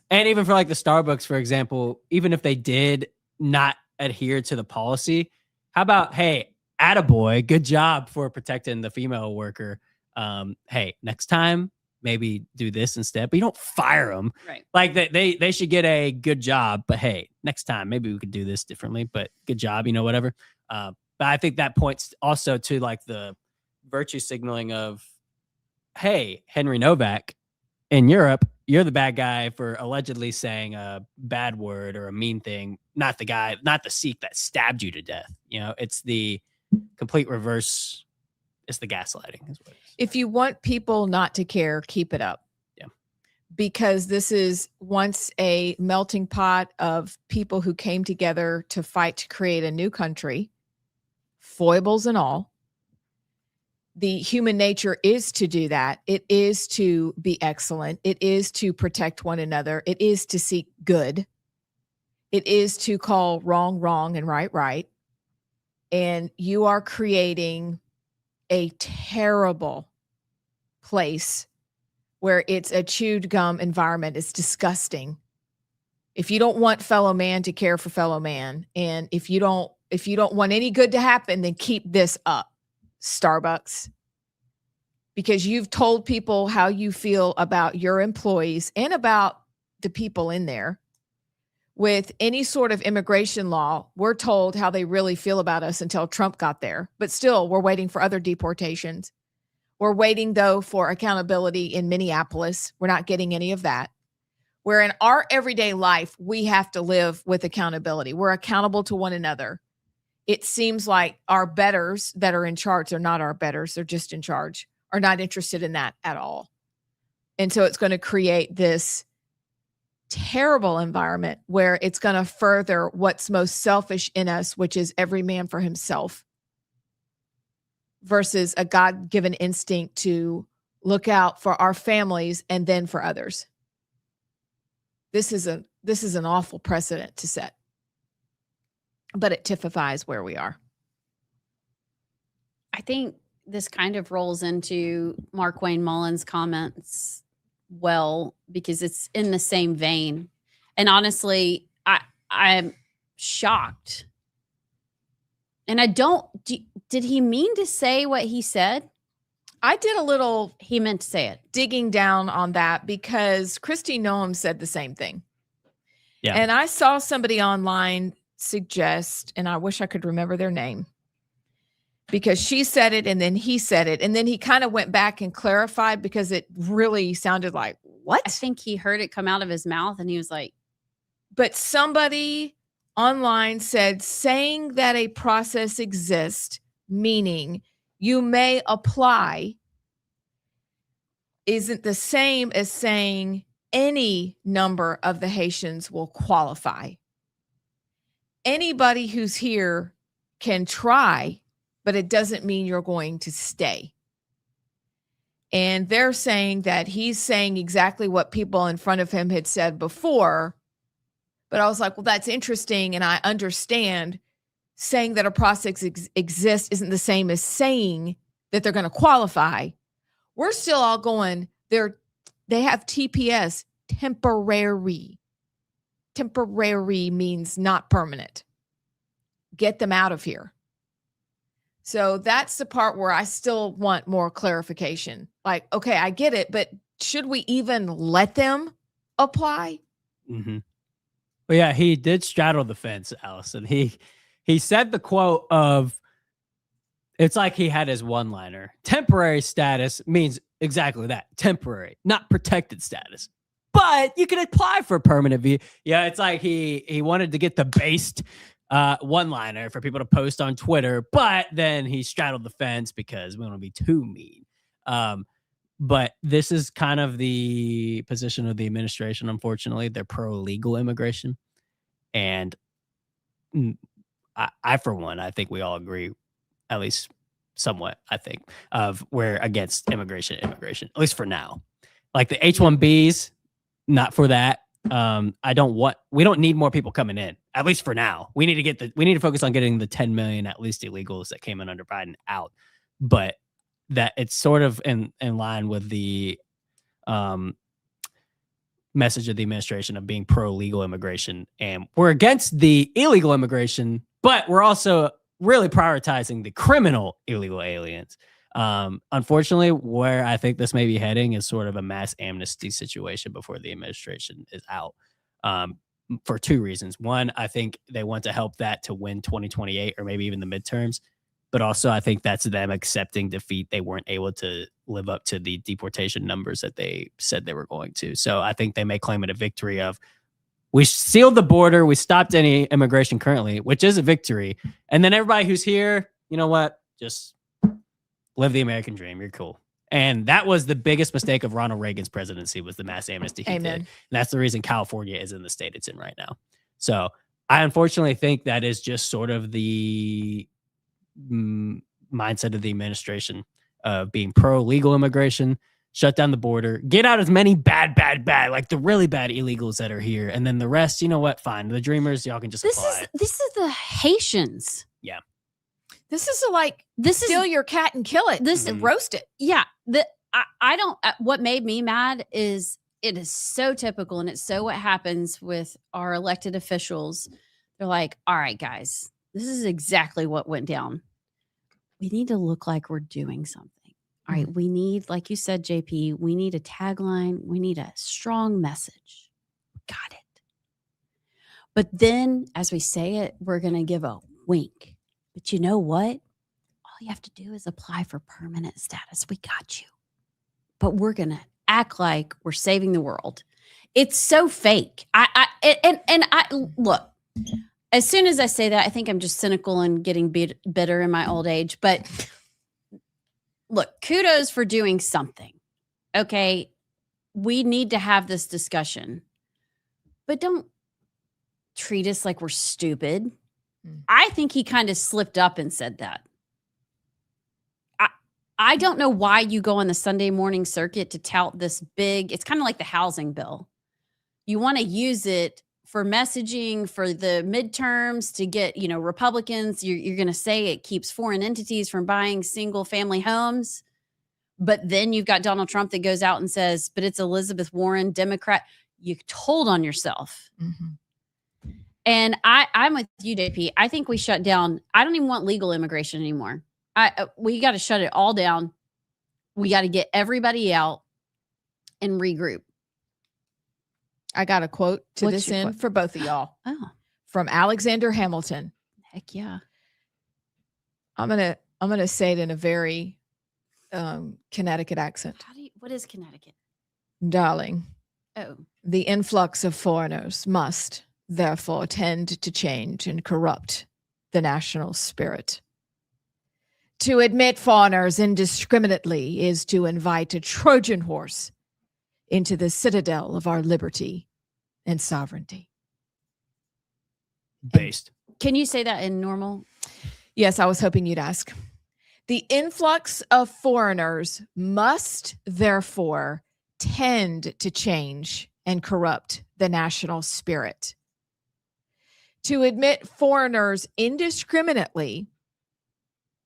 And even for like the Starbucks, for example, even if they did not adhere to the policy, how about, hey, attaboy, good job for protecting the female worker. Hey, next time, maybe do this instead, but you don't fire them. Right. Like they should get a good job, but hey, next time, maybe we could do this differently, but good job, whatever. But I think that points also to like the virtue signaling of, hey, Henry Novak in Europe, you're the bad guy for allegedly saying a bad word or a mean thing, not the Sikh that stabbed you to death. It's the complete reverse. It's the gaslighting. Is what it is. If you want people not to care, keep it up. Yeah. Because this is once a melting pot of people who came together to fight to create a new country, foibles and all. The human nature is to do that. It is to be excellent. It is to protect one another. It is to seek good. It is to call wrong, wrong, and right, right. And you are creating a terrible place where it's a chewed gum environment. It's disgusting. If you don't want fellow man to care for fellow man, and if you don't want any good to happen, then keep this up. Starbucks, because you've told people how you feel about your employees and about the people in there. With any sort of immigration law, we're told how they really feel about us until Trump got there. But still, we're waiting for other deportations. We're waiting, though, for accountability in Minneapolis. We're not getting any of that. Where in our everyday life, we have to live with accountability. We're accountable to one another. It seems like our betters that are in charge, they're not our betters, they're just in charge, are not interested in that at all. And so it's going to create this terrible environment where it's going to further what's most selfish in us, which is every man for himself, versus a God-given instinct to look out for our families and then for others. This is an awful precedent to set, but it typifies where we are. I think this kind of rolls into Mark Wayne Mullin's comments well, because it's in the same vein. And honestly, I'm shocked. And did he mean to say what he said? I did a little He meant to say it. digging down on that because Kristi Noem said the same thing. Yeah. And I saw somebody online suggest, and I wish I could remember their name, because she said it and then he said it. And then he kind of went back and clarified because it really sounded like, what? I think he heard it come out of his mouth and he was like, But somebody online said saying that a process exists, meaning you may apply, isn't the same as saying any number of the Haitians will qualify. Anybody who's here can try, but it doesn't mean you're going to stay. And they're saying that he's saying exactly what people in front of him had said before. But I was like, well, that's interesting. And I understand saying that a process exists isn't the same as saying that they're going to qualify. We're still all going, they have TPS, temporary. Temporary means not permanent. Get them out of here. So that's the part where I still want more clarification. Like, okay, I get it, but should we even let them apply? Mm-hmm. But yeah, he did straddle the fence, Allison. He said the quote of, it's like he had his one-liner. Temporary status means exactly that. Temporary, not protected status. But you can apply for permanent visa. Yeah, it's like he wanted to get the based one-liner for people to post on Twitter, but then he straddled the fence because we don't want to be too mean. But this is kind of the position of the administration, unfortunately. They're pro-legal immigration. And I, for one, I think we all agree, at least somewhat, I think, of we're against immigration, at least for now. Like the H-1Bs, not for that. We don't need more people coming in, at least for now. We need to focus on getting the 10 million, at least illegals that came in under Biden out. But that it's sort of in line with the message of the administration of being pro-legal immigration. And we're against the illegal immigration, but we're also really prioritizing the criminal illegal aliens. Unfortunately, where I think this may be heading is sort of a mass amnesty situation before the administration is out, for two reasons. One, I think they want to help that to win 2028 or maybe even the midterms. But also, I think that's them accepting defeat. They weren't able to live up to the deportation numbers that they said they were going to. So I think they may claim it a victory of, we sealed the border, we stopped any immigration currently, which is a victory. And then everybody who's here, you know what? Just live the American dream. You're cool. And that was the biggest mistake of Ronald Reagan's presidency, was the mass amnesty he did. And that's the reason California is in the state it's in right now. So I unfortunately think that is just sort of the mindset of the administration of being pro-legal immigration, shut down the border, get out as many bad, like the really bad illegals that are here. And then the rest, you know what? Fine. The dreamers, y'all can just apply. This is the Haitians. Yeah. This is steal your cat and kill it. And roast it. Yeah. What made me mad is it is so typical, and it's so what happens with our elected officials. They're like, all right, guys, this is exactly what went down. we need to look like we're doing something. All right. We need, like you said, JP, we need a tagline. We need a strong message. Got it. But then as we say it, we're going to give a wink. But you know what? All you have to do is apply for permanent status. We got you. But we're going to act like we're saving the world. It's so fake. I look, as soon as I say that, I think I'm just cynical and getting bitter in my old age. But look, kudos for doing something. Okay. We need to have this discussion, but don't treat us like we're stupid. I think he kind of slipped up and said that. I don't know why you go on the Sunday morning circuit to tout this big, it's kind of like the housing bill. You want to use it for messaging for the midterms to get, Republicans, you're going to say it keeps foreign entities from buying single family homes. But then you've got Donald Trump that goes out and says, but it's Elizabeth Warren, Democrat. You told on yourself. Mm-hmm. And I'm with you, JP. I think we shut down. I don't even want legal immigration anymore. We got to shut it all down. We got to get everybody out and regroup. I got a quote to What's this your end quote? for both of y'all. Oh, From Alexander Hamilton. heck yeah. I'm gonna say it in a very Connecticut accent. What is Connecticut? Darling, Oh, the influx of foreigners must therefore tend to change and corrupt the national spirit. To admit foreigners indiscriminately is to invite a Trojan horse into the citadel of our liberty and sovereignty. Based. can you say that in normal? Yes, I was hoping you'd ask. The influx of foreigners must therefore tend to change and corrupt the national spirit. To admit foreigners indiscriminately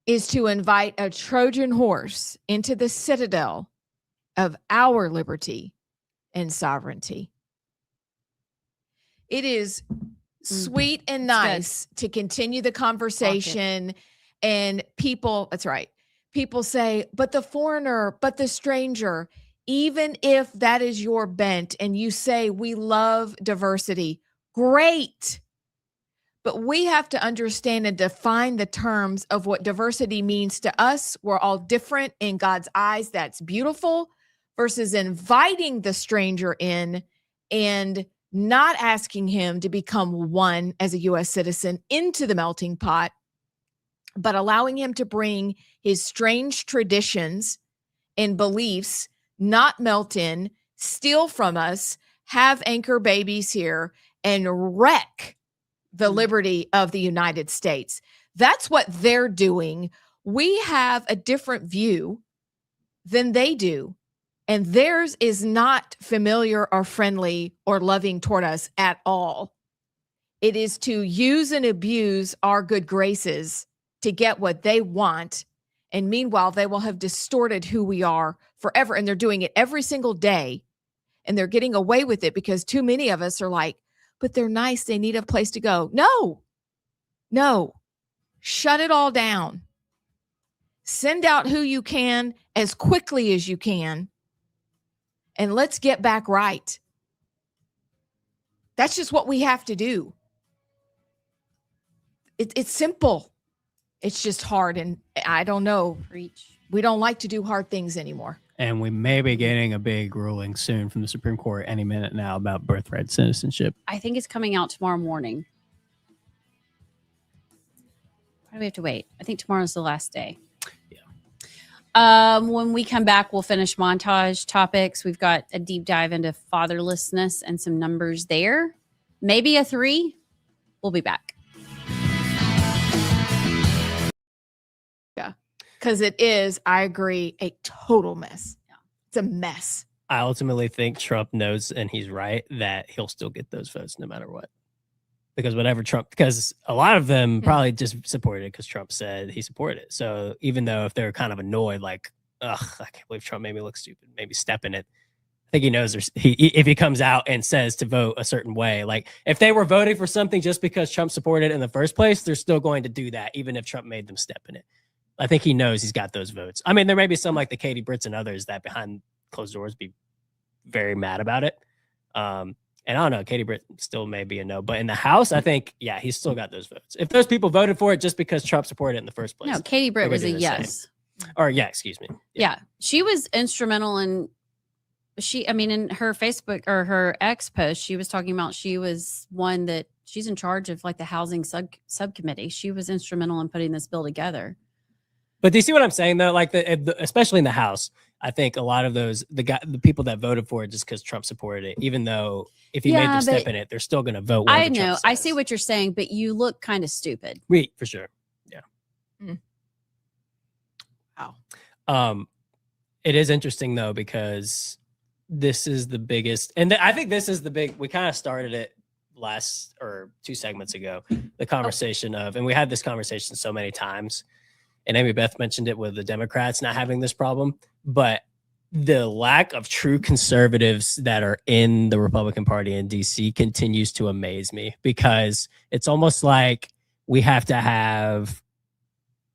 is to invite a Trojan horse into the citadel of our liberty and sovereignty. It is sweet and nice to continue the conversation, and people, that's right. People say, but the foreigner, but the stranger, even if that is your bent and you say we love diversity, great. But we have to understand and define the terms of what diversity means to us. We're all different in God's eyes. That's beautiful, versus inviting the stranger in and not asking him to become one as a U.S. citizen into the melting pot, but allowing him to bring his strange traditions and beliefs, not melt in, steal from us, have anchor babies here, and wreck the liberty of the United States. That's what they're doing. We have a different view than they do, and theirs is not familiar or friendly or loving toward us at all. It is to use and abuse our good graces to get what they want. And meanwhile, they will have distorted who we are forever. And they're doing it every single day. And they're getting away with it because too many of us are like, but they're nice. They need a place to go. No, shut it all down. Send out who you can as quickly as you can. And let's get back right. That's just what we have to do. It's simple. It's just hard. And I don't know. Preach. We don't like to do hard things anymore. And we may be getting a big ruling soon from the Supreme Court any minute now about birthright citizenship. I think it's coming out tomorrow morning. Why do we have to wait? I think tomorrow's the last day. Yeah. When we come back, we'll finish montage topics. We've got a deep dive into fatherlessness and some numbers there. Maybe a 3. We'll be back. Yeah. Because it is, I agree, a total mess. Yeah. It's a mess. I ultimately think Trump knows, and he's right, that he'll still get those votes no matter what. Because because a lot of them probably just supported it because Trump said he supported it. So even though if they're kind of annoyed, like, ugh, I can't believe Trump made me look stupid, maybe step in it. I think he knows if he comes out and says to vote a certain way, like if they were voting for something just because Trump supported it in the first place, they're still going to do that, even if Trump made them step in it. I think he knows he's got those votes. I mean, there may be some like the Katie Britts and others that behind closed doors be very mad about it. And I don't know, Katie Britt still may be a no, but in the House, I think, yeah, he's still got those votes. If those people voted for it just because Trump supported it in the first place. No, Katie Britt was a yes. Or yeah, excuse me. Yeah. She was instrumental in in her Facebook or her X post, she was talking about she was one that she's in charge of like the housing subcommittee. She was instrumental in putting this bill together. But do you see what I'm saying though? Like especially in the House, I think a lot of those, the people that voted for it just because Trump supported it, even though if he made their step in it, they're still going to vote. I know. I see what you're saying, but you look kind of stupid. For sure. Yeah. Wow. It is interesting though, because this is the biggest, and I think this is the big, we kind of started it last or 2 segments ago, the conversation of, and we had this conversation so many times, and Amy Beth mentioned it with the Democrats not having this problem, but the lack of true conservatives that are in the Republican Party in DC continues to amaze me, because it's almost like we have to have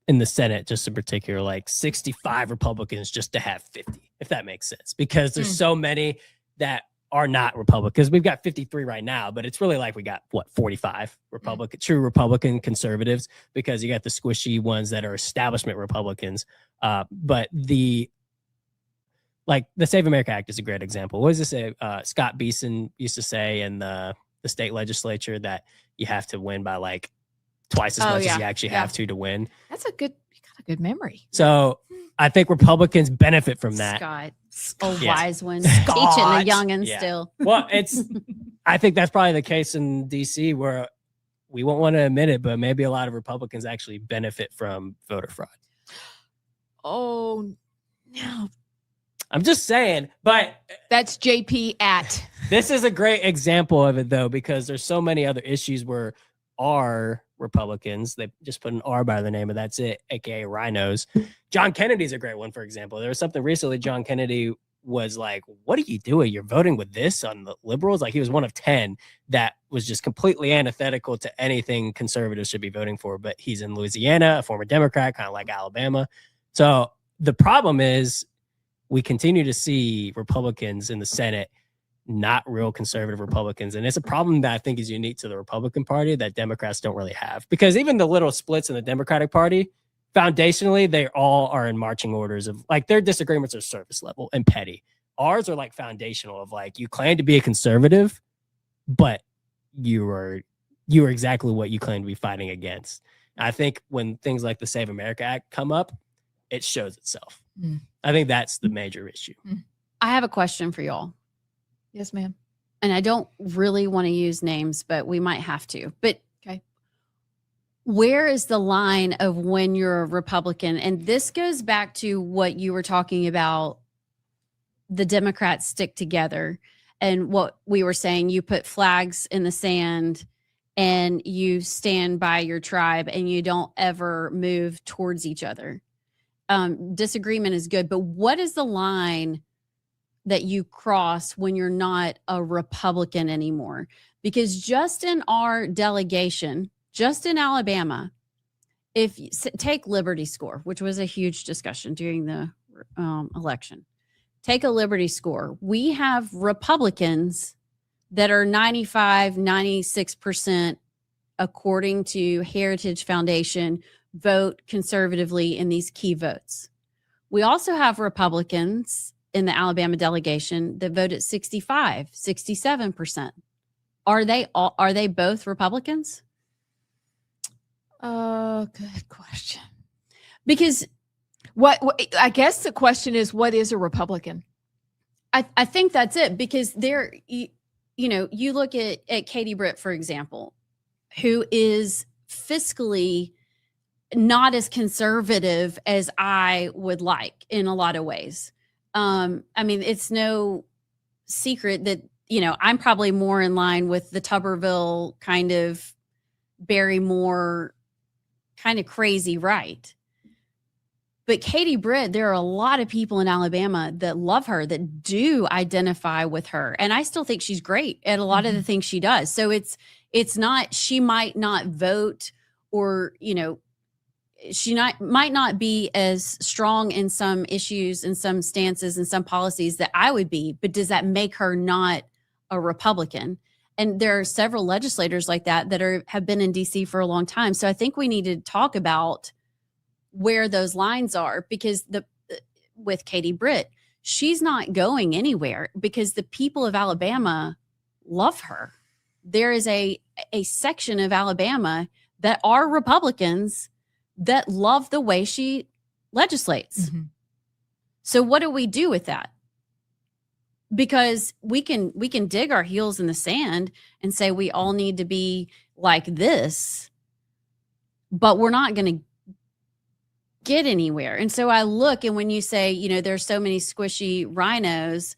in the Senate, just in particular, like 65 Republicans just to have 50, if that makes sense, because there's so many that are not Republicans. We've got 53 right now, but it's really like we got 45 true Republican conservatives, because you got the squishy ones that are establishment Republicans. But the Save America Act is a great example. What does this say? Scott Beeson used to say in the state legislature that you have to win by like twice as much as you actually have to win. That's you got a good memory. So I think Republicans benefit from that. Scott, wise one, teaching the youngins still. Well, I think that's probably the case in DC, where we won't want to admit it, but maybe a lot of Republicans actually benefit from voter fraud. Oh, no. I'm just saying, but that's JP at. This is a great example of it though, because there's so many other issues where our Republicans, they just put an R by the name of that's it, aka rhinos. John Kennedy's a great one, for example. There was something recently, John Kennedy was like, what are you doing? You're voting with this on the liberals? Like, he was one of 10 that was just completely antithetical to anything conservatives should be voting for. But he's in Louisiana, a former Democrat, kind of like Alabama. So the problem is we continue to see Republicans in the Senate, not real conservative Republicans. And it's a problem that I think is unique to the Republican Party that Democrats don't really have. Because even the little splits in the Democratic Party, foundationally, they all are in marching orders of like their disagreements are surface level and petty. Ours are like foundational of like, you claim to be a conservative, but you are exactly what you claim to be fighting against. I think when things like the Save America Act come up, it shows itself. I think that's the major issue. I have a question for y'all. Yes, ma'am. And I don't really want to use names, but we might have to. But okay, where is the line of when you're a Republican? And this goes back to what you were talking about, the Democrats stick together, and what we were saying, you put flags in the sand and you stand by your tribe and you don't ever move towards each other. Disagreement is good, but what is the line that you cross when you're not a Republican anymore? Because just in our delegation, just in Alabama, if you take Liberty Score, which was a huge discussion during the election, take a Liberty Score. We have Republicans that are 95, 96%, according to Heritage Foundation, vote conservatively in these key votes. We also have Republicans in the Alabama delegation that vote at 65, 67%. Are they both Republicans? Good question. Because what I guess the question is, what is a Republican? I think that's it, because there, you look at Katie Britt, for example, who is fiscally not as conservative as I would like in a lot of ways. I mean, it's no secret that, I'm probably more in line with the Tuberville kind of Barrymore kind of crazy right. But Katie Britt, there are a lot of people in Alabama that love her, that do identify with her. And I still think she's great at a lot of the things she does. So it's not, she might not vote or, she might not be as strong in some issues and some stances and some policies that I would be, but does that make her not a Republican? And there are several legislators like that have been in DC for a long time. So I think we need to talk about where those lines are, because with Katie Britt, she's not going anywhere because the people of Alabama love her. There is a section of Alabama that are Republicans that love the way she legislates. Mm-hmm. So what do we do with that? Because we can dig our heels in the sand and say we all need to be like this, but we're not going to get anywhere. And so I look, and when you say, you know, there's so many squishy rhinos,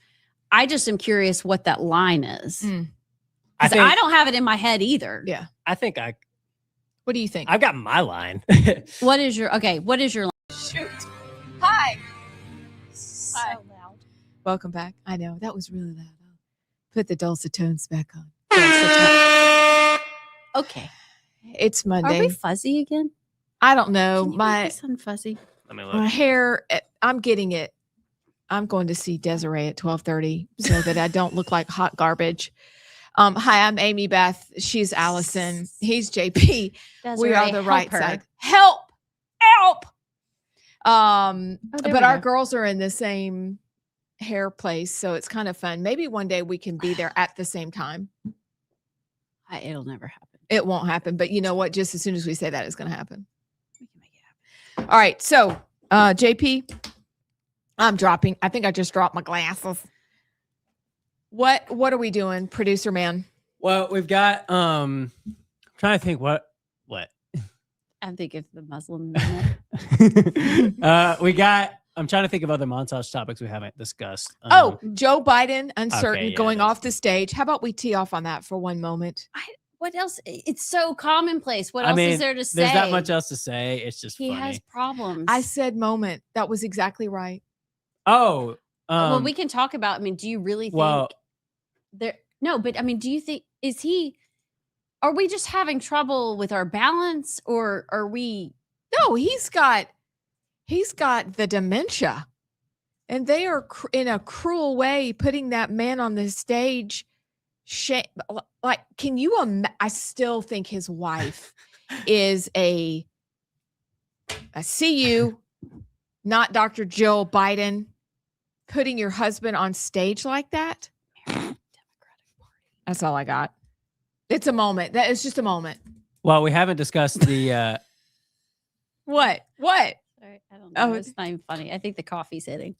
I just am curious what that line is. I don't have it in my head either. Yeah. What do you think? I've got my line. What is your line? Shoot. Hi. So loud. Welcome back. I know that was really loud. Put the dulcet tones back on. Okay. It's Monday. Are we fuzzy again? I don't know. Can you make this sound fuzzy? Let me look. My hair, I'm getting it. I'm going to see Desiree at 12:30 so that I don't look like hot garbage. Hi, I'm Amy Beth. She's Allison. He's JP. We are the right side. Help! But our girls are in the same hair place, so it's kind of fun. Maybe one day we can be there at the same time. It'll never happen. It won't happen. But you know what? Just as soon as we say that, it's going to happen. We can make it happen. All right. So, JP, I think I just dropped my glasses. What are we doing, producer man? Well, we've got I'm trying to think what I think it's the Muslim I'm trying to think of other montage topics we haven't discussed. Joe Biden uncertain, okay, going off the stage. How about we tee off on that for one moment? What else? It's so commonplace. What else is there to say? There's not much else to say. It's just he funny. has problems. I said moment. That was exactly right. Oh, well, we can talk about. I mean, do you really think there? No, but I mean, do you think are we just having trouble with our balance, or are we? No, he's got the dementia, and they are in a cruel way putting that man on the stage. Like, can you? I still think his wife is I see you, not Dr. Joe Biden, putting your husband on stage like that. That's all I got. It's a moment. That is just a moment. Well, we haven't discussed the What? Sorry, I don't know. It's not even funny. I think the coffee's hitting.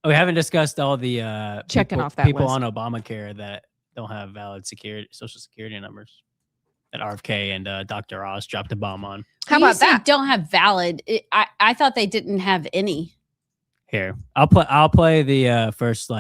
We haven't discussed all the checking off that people list. on Obamacare that don't have valid social security numbers that RFK and Dr. Oz dropped a bomb on. How about that? Don't have valid. I thought they didn't have any. Here, I'll play the first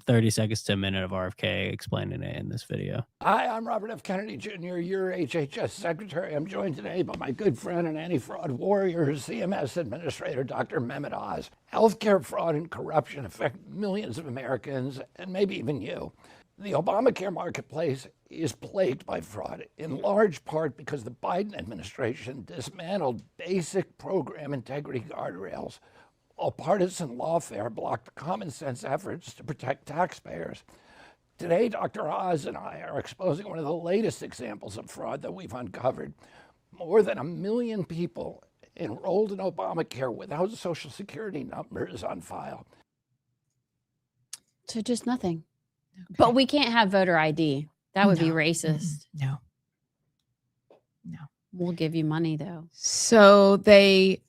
30 seconds to a minute of RFK explaining it in this video. Hi, I'm Robert F. Kennedy Jr., your HHS Secretary. I'm joined today by my good friend and anti-fraud warrior, CMS Administrator, Dr. Mehmet Oz. Healthcare fraud and corruption affect millions of Americans, and maybe even you. The Obamacare marketplace is plagued by fraud, in large part because the Biden administration dismantled basic program integrity guardrails, while partisan lawfare blocked common sense efforts to protect taxpayers. Today, Dr. Oz and I are exposing one of the latest examples of fraud that we've uncovered. More than 1 million people enrolled in Obamacare without Social Security numbers on file. So just nothing. Okay. But we can't have voter ID. That would be racist. No. We'll give you money, though. So they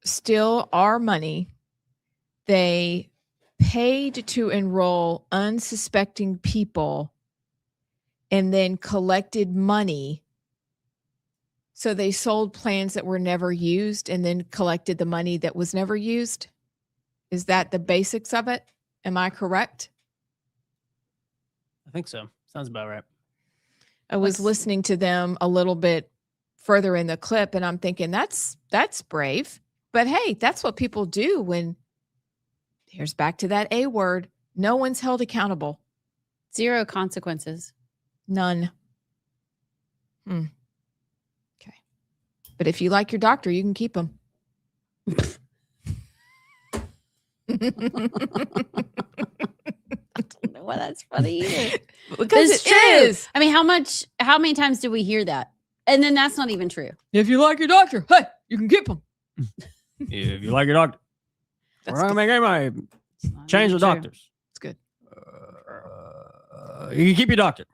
steal our money. They paid to enroll unsuspecting people and then collected money. So they sold plans that were never used and then collected the money that was never used. Is that the basics of it? Am I correct? I think so. Sounds about right. I was listening to them a little bit further in the clip, and I'm thinking that's brave. But hey, that's what people do when, here's back to that A word, no one's held accountable. Zero consequences. None. Okay. But if you like your doctor, you can keep them. I don't know why that's funny either. Because It's it true. is. I mean, how many times do we hear that? And then that's not even true. If you like your doctor, hey, you can keep them. If you like your doctor, That's we're gonna good. make anybody It's not change the even true. doctors. It's good. You can keep your doctor.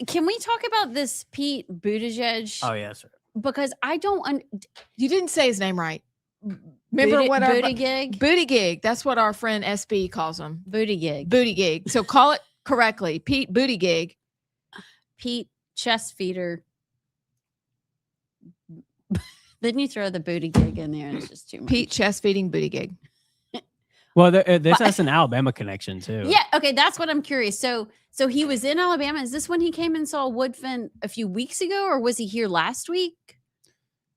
Can we talk about this Pete Buttigieg? Oh yeah, sir. Because I don't. You didn't say his name right. Remember what our Buttigieg? booty gig? That's what our friend SB calls him. Buttigieg. Booty gig. So call it correctly. Pete Booty gig. Pete chest feeder. Then you throw the booty gig in there, and it's just too much. Pete chest feeding booty gig. Well, this has an Alabama connection too. Yeah. Okay. That's what I'm curious. So he was in Alabama. Is this when he came and saw Woodfin a few weeks ago, or was he here last week?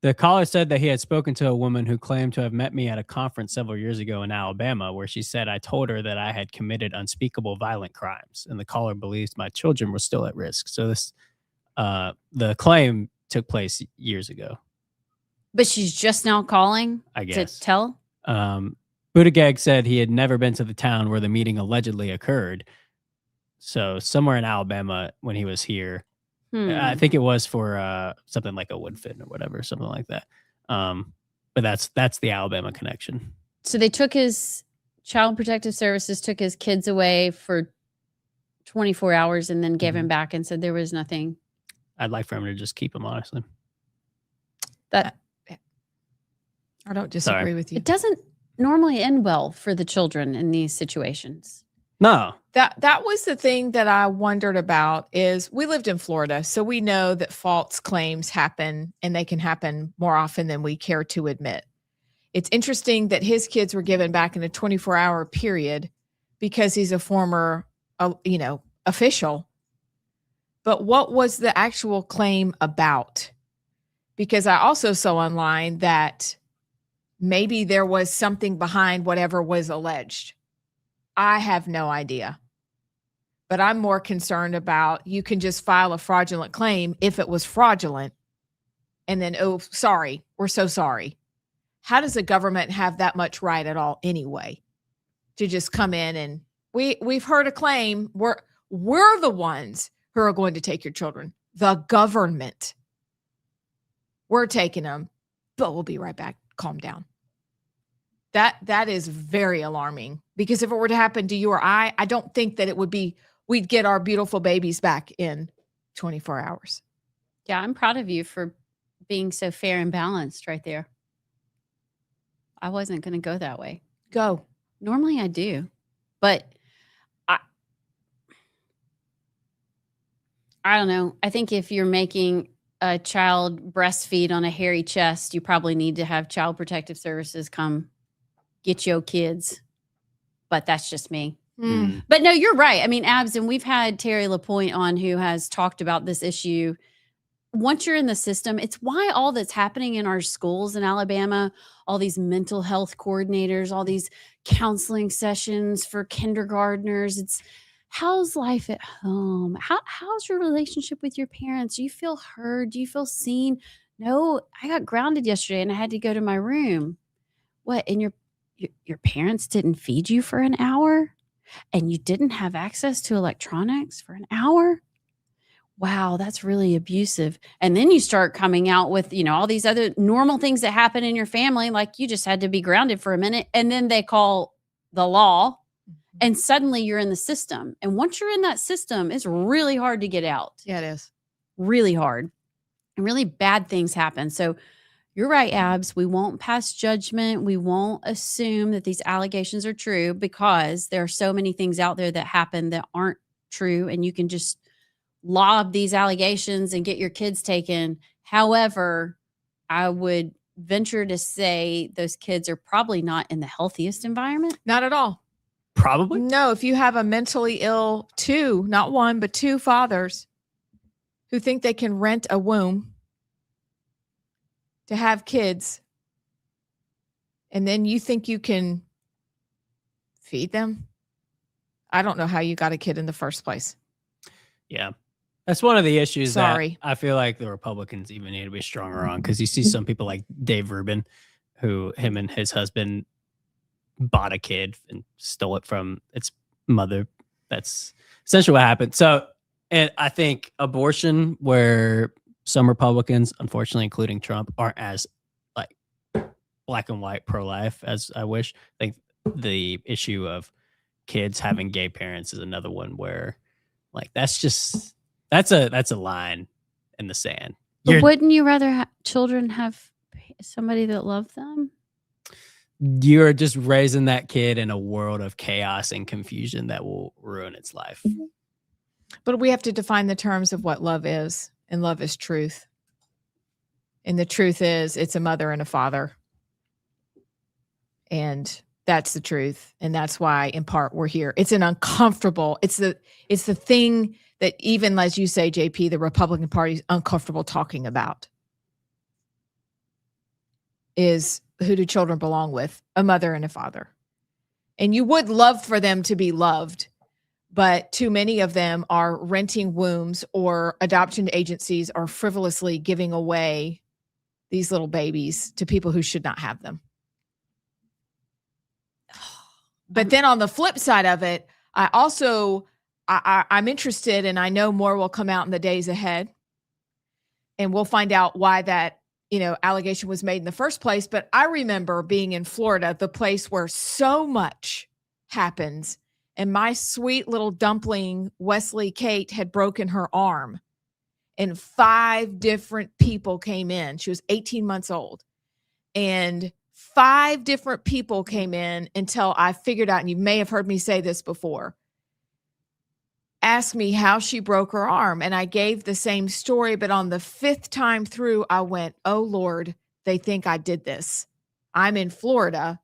The caller said that he had spoken to a woman who claimed to have met me at a conference several years ago in Alabama, where she said I told her that I had committed unspeakable violent crimes, and the caller believes my children were still at risk. So this, the claim took place years ago. But she's just now calling I guess. to tell. Buttigieg said he had never been to the town where the meeting allegedly occurred. So somewhere in Alabama when he was here, I think it was for something like a Woodfin or whatever, something like that. But that's the Alabama connection. So they took his Child Protective Services, took his kids away for 24 hours and then gave him back and said there was nothing. I'd like for him to just keep him, honestly. That I don't disagree with you. it doesn't normally end well for the children in these situations. No. That was the thing that I wondered about is we lived in Florida, so we know that false claims happen and they can happen more often than we care to admit. It's interesting that his kids were given back in a 24-hour period because he's a former, official. But what was the actual claim about? Because I also saw online that maybe there was something behind whatever was alleged. I have no idea. But I'm more concerned about you can just file a fraudulent claim if it was fraudulent. And then, oh, sorry, we're so sorry. How does the government have that much right at all anyway? To just come in and we've heard a claim. We're the ones who are going to take your children. The government. We're taking them, but we'll be right back. Calm down. That is very alarming because if it were to happen to you or I don't think that it would be, we'd get our beautiful babies back in 24 hours. Yeah, I'm proud of you for being so fair and balanced right there. I wasn't going to go that way. Go. Normally I do, but I don't know. I think if you're making a child breastfeed on a hairy chest, you probably need to have Child Protective Services come get your kids. But that's just me. But no, you're right. I mean, Abs, and we've had Terry LaPointe on who has talked about this issue. Once you're in the system, it's why all that's happening in our schools in Alabama, all these mental health coordinators, all these counseling sessions for kindergartners. It's how's life at home? How's your relationship with your parents? Do you feel heard? Do you feel seen? No, I got grounded yesterday and I had to go to my room. What? And your parents didn't feed you for an hour? And you didn't have access to electronics for an hour? Wow, that's really abusive. And then you start coming out with, all these other normal things that happen in your family, like you just had to be grounded for a minute. And then they call the law and suddenly you're in the system. And once you're in that system, it's really hard to get out. Yeah, it is. Really hard. And really bad things happen. So you're right, Abs. We won't pass judgment. We won't assume that these allegations are true because there are so many things out there that happen that aren't true. And you can just lob these allegations and get your kids taken. However, I would venture to say those kids are probably not in the healthiest environment. Not at all. Probably. No, if you have a mentally ill not one, but two fathers who think they can rent a womb to have kids, and then you think you can feed them, I don't know how you got a kid in the first place. Yeah. That's one of the issues Sorry. that I feel like the Republicans even need to be stronger on, because you see some people like Dave Rubin, who him and his husband bought a kid and stole it from its mother. That's essentially what happened. So, and I think abortion, where some Republicans, unfortunately, including Trump, aren't as like black and white pro-life as I wish. I think the issue of kids having gay parents is another one where, like, that's a line in the sand. But wouldn't you rather children have somebody that loves them? You're just raising that kid in a world of chaos and confusion that will ruin its life. But we have to define the terms of what love is, and love is truth. And the truth is, it's a mother and a father. And that's the truth. And that's why, in part, we're here. It's an uncomfortable, it's the thing that, even as you say, JP, the Republican Party is uncomfortable talking about, is who do children belong with? A mother and a father. And you would love for them to be loved, but too many of them are renting wombs, or adoption agencies are frivolously giving away these little babies to people who should not have them. But then on the flip side of it, I'm interested, and I know more will come out in the days ahead, and we'll find out why that, allegation was made in the first place. But I remember being in Florida, the place where so much happens, and my sweet little dumpling, Wesley Kate, had broken her arm, and 5 different people came in. She was 18 months old, and 5 different people came in until I figured out, and you may have heard me say this before, asked me how she broke her arm. And I gave the same story, but on the 5th time through, I went, oh Lord, they think I did this. I'm in Florida.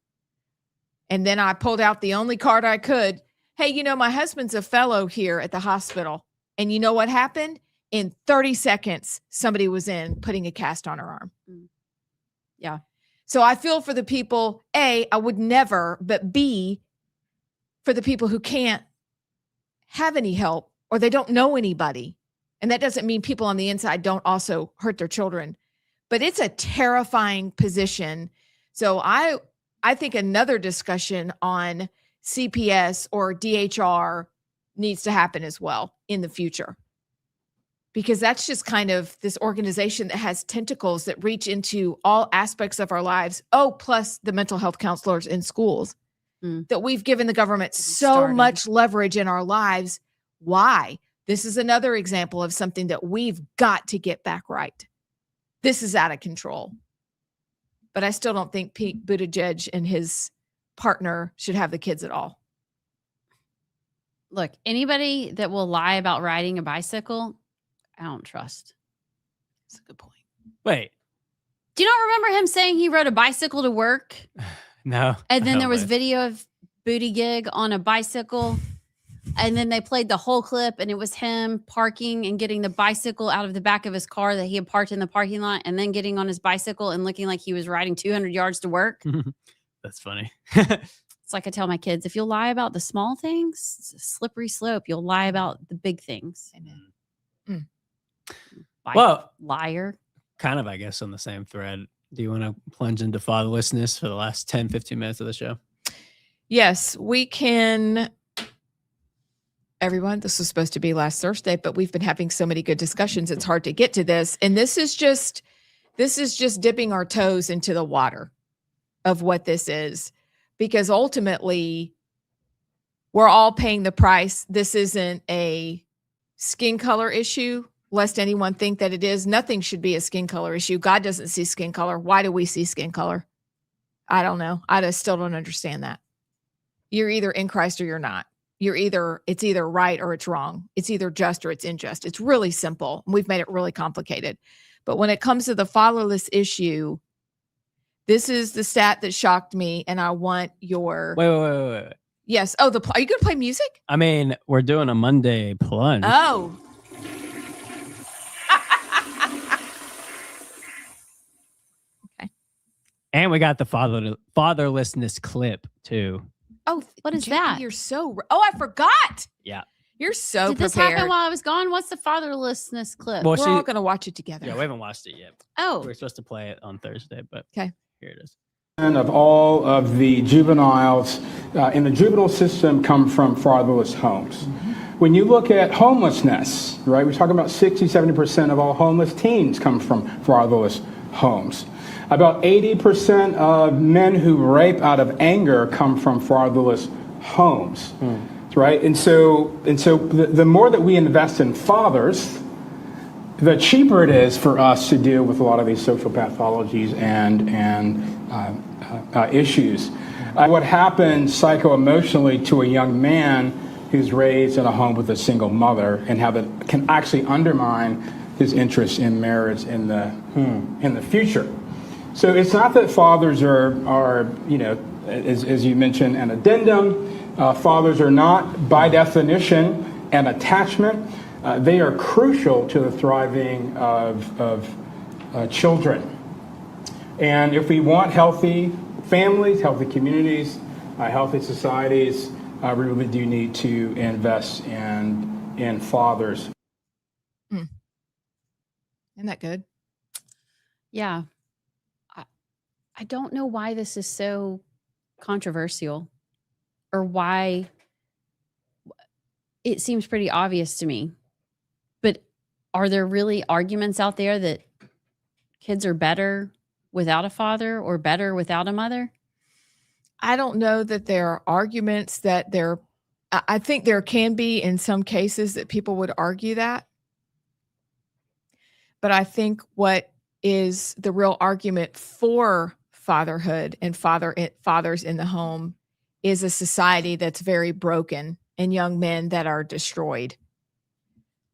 And then I pulled out the only card I could. Hey, my husband's a fellow here at the hospital. And you know what happened? In 30 seconds, somebody was in putting a cast on her arm. Yeah. So I feel for the people, A, I would never, but B, for the people who can't have any help, or they don't know anybody. And that doesn't mean people on the inside don't also hurt their children, but it's a terrifying position. So I think another discussion on CPS or DHR needs to happen as well in the future, because that's just kind of this organization that has tentacles that reach into all aspects of our lives. Oh, plus the mental health counselors in schools. That we've given the government so much leverage in our lives. Why? This is another example of something that we've got to get back right. This is out of control. But I still don't think Pete Buttigieg and his partner should have the kids at all. Look, anybody that will lie about riding a bicycle, I don't trust. That's a good point. Wait. Do you not remember him saying he rode a bicycle to work? No. And then there was video of Buttigieg on a bicycle. And then they played the whole clip, and it was him parking and getting the bicycle out of the back of his car that he had parked in the parking lot, and then getting on his bicycle and looking like he was riding 200 yards to work. That's funny. It's like I tell my kids, if you'll lie about the small things, it's a slippery slope. You'll lie about the big things. Well, liar. Kind of, I guess, on the same thread. Do you want to plunge into fatherlessness for the last 10, 15 minutes of the show? Yes, we can. Everyone, this was supposed to be last Thursday, but we've been having so many good discussions, it's hard to get to this. And this is just dipping our toes into the water of what this is, because ultimately we're all paying the price. This isn't a skin color issue, lest anyone think that it is. Nothing should be a skin color issue. God doesn't see skin color. Why do we see skin color? I don't know. I just still don't understand that. You're either in Christ or you're not. It's either right or it's wrong. It's either just or it's unjust. It's really simple. We've made it really complicated. But when it comes to the fatherless issue, this is the stat that shocked me, and I want your... Wait. Yes. Oh, are you going to play music? I mean, we're doing a Monday plunge. Oh. Okay. And we got the fatherlessness clip, too. Oh, what is JP, that? You're so... Oh, I forgot. Yeah. You're so Did this prepared. happen while I was gone? What's the fatherlessness clip? Well, We're all going to watch it together. Yeah, we haven't watched it yet. Oh, We're supposed to play it on Thursday, but okay. Here it is. Of all of the juveniles in the juvenile system come from fatherless homes. When you look at homelessness, right, we're talking about 60-70% of all homeless teens come from fatherless homes. About 80% of men who rape out of anger come from fatherless homes, right? And so the more that we invest in fathers, the cheaper it is for us to deal with a lot of these social pathologies and issues. What happens psycho-emotionally to a young man who's raised in a home with a single mother and how that can actually undermine his interest in marriage in the future. So it's not that fathers are you know, as you mentioned, an addendum. Fathers are not, by definition, an attachment. They are crucial to the thriving of children. And if we want healthy families, healthy communities, healthy societies, we really do need to invest in fathers. Isn't that good? yeah. I don't know why this is so controversial or why it seems pretty obvious to me. But are there really arguments out there that kids are better without a father or better without a mother? I don't know that there are arguments that I think there can be in some cases that people would argue that. But I think what is the real argument for fatherhood and fathers in the home is a society that's very broken and young men that are destroyed.